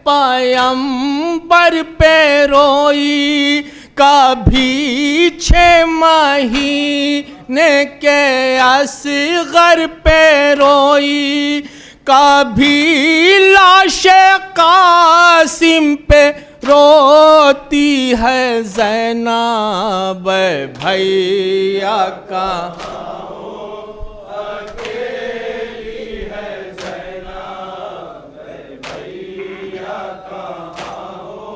پیمبر پہ روئی، کبھی 6 مہینے کے اصغر پہ روئی، کبھی لاش قاسم پہ روتی ہے زینب. بھیا کہاں ہو اکیلی ہے زینب، بھیا کہاں ہو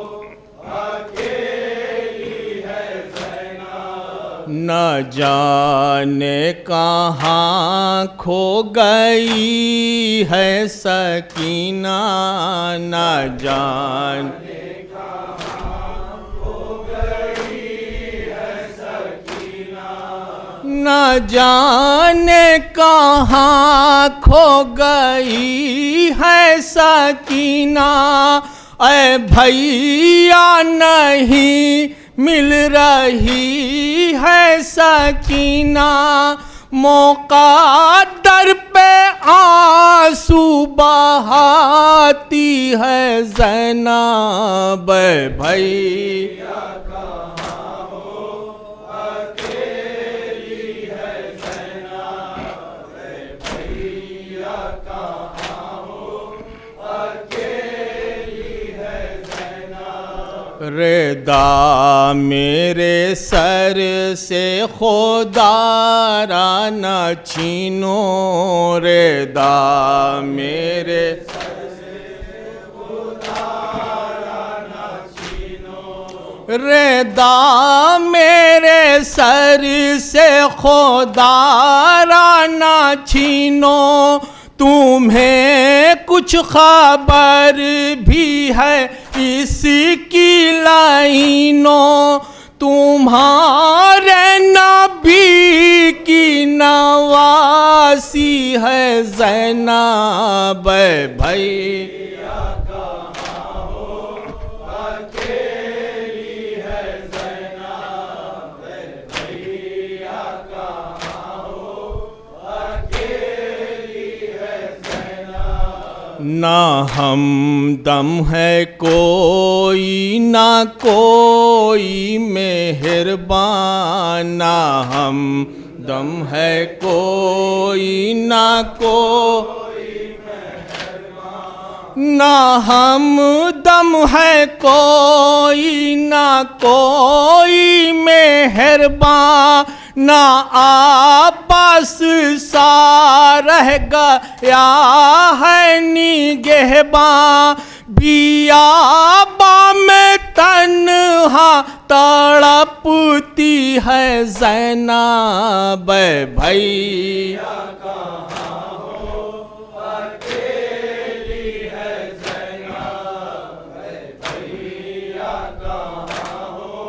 اکیلی ہے زینب. نہ جانے کہاں کھو گئی ہے سکینہ، نہ جانے کہاں کھو گئی ہے سکینہ، نہ جانے کہاں کھو گئی ہے سکینہ. اے بھیا نہیں مل رہی ہے سکینہ، موقع در پہ آنسو بہاتی ہے زینب، اے بھیا کہاں ہو اکیلی ہے زینب، اے بھیا کہاں ہو اکیلی ہے زینب، ردا میرے سر سے خدا را نہ چھینو، ردا میرے سر سے خدا را نہ چھینو، ردا میرے سر سے خدا را نہ چھینو، تمہیں کچھ خبر بھی ہے اس کی لائنوں، تمہارے نبی کی نواسی ہے زینب، اے بھیا کہاں ہو اکیلی ہے زینب، اے بھیا کہاں ہو اکیلی ہے زینب، نہ ہمدم ہے کوئی نہ کوئی مہربان، نہ ہمدم ہے کوئی نہ کوئی مہربان، نہ ہمدم ہے کوئی نہ کوئی مہربان، نہ آپس سا رہ گیا ہے نگہباں، بیاباں میں تنہا تڑپتی ہے زینب، اے بھیا کہاں ہو اکیلی ہے زینب، اے بھیا کہاں ہو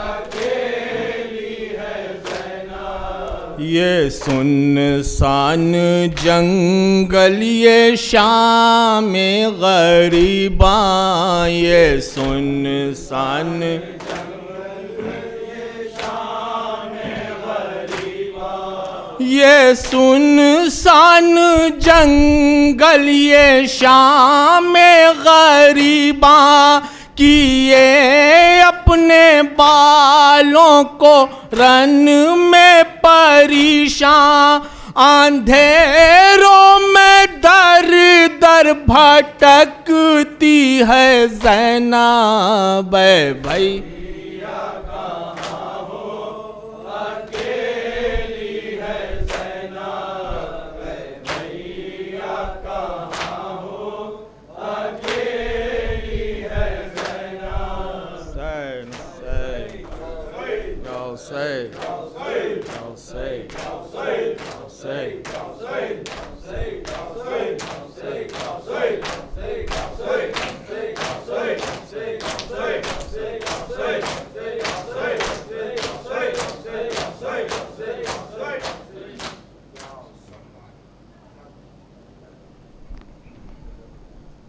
اکیلی ہے زینب، یہ سنسان جنگل یہ شام غریباں، یہ سنسان یہ سنسان جنگل یہ شام غریباں، کیے اپنے بالوں کو رن میں پریشان، اندھیروں میں در در بھٹکتی ہے زینب، اے بھیا کہاں ہو اکیلی ہے زینب، اے بھیا کہاں ہو اکیلی ہے زینب، حسین حسین حسین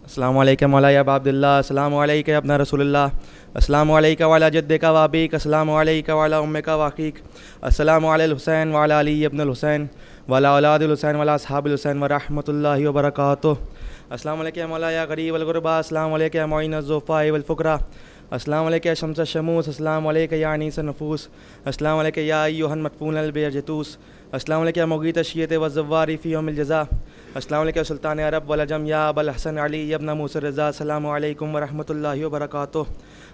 السلام علیکم مولا یا ابا عبداللہ، السلام علیکم ابن رسول اللہ، السلام علیکم وعلی جدک و ابیک، السلام علیکم وعلی امک و اخیک، السلام علی الحسین وعلی علی ابن الحسین وعلی اولاد الحسین وعلی اصحاب الحسین ورحمۃ اللہ وبرکاتہ، السلام علیکم مولا یا غریب الغربا، السلام علیکم معین الضعفاء والفقراء، السلام علیکم شمس الشموس، السلام علیکم یا انیس النفوس، السلام علیکم یا ایھا المدفون البیجتوس، السلام علیکم مغیث الشیعۃ والزوار فی یوم الجزاء، السلام علیکم سلطان عرب والعجم یا ابا الحسن علی ابن موسی الرضا، السلام علیکم ورحمۃ اللہ وبرکاتہ،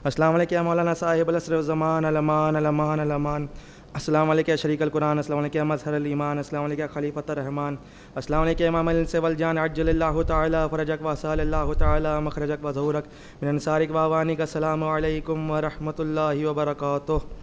السلام علیکم مولانا صاحب العصر والزمان الامان الامان الامان، السلام علیکم شریک القرآن، السلام علیکم مظہر الایمان، السلام علیکم خلیفۃ الرحمان، السلام علیکم امام الانس والجان، عجل اللہ تعالی فرجک واسال اللہ تعالی مخرجک وظہورک من انصارک واوانک، السلام علیکم ورحمۃ اللہ وبرکاتہ۔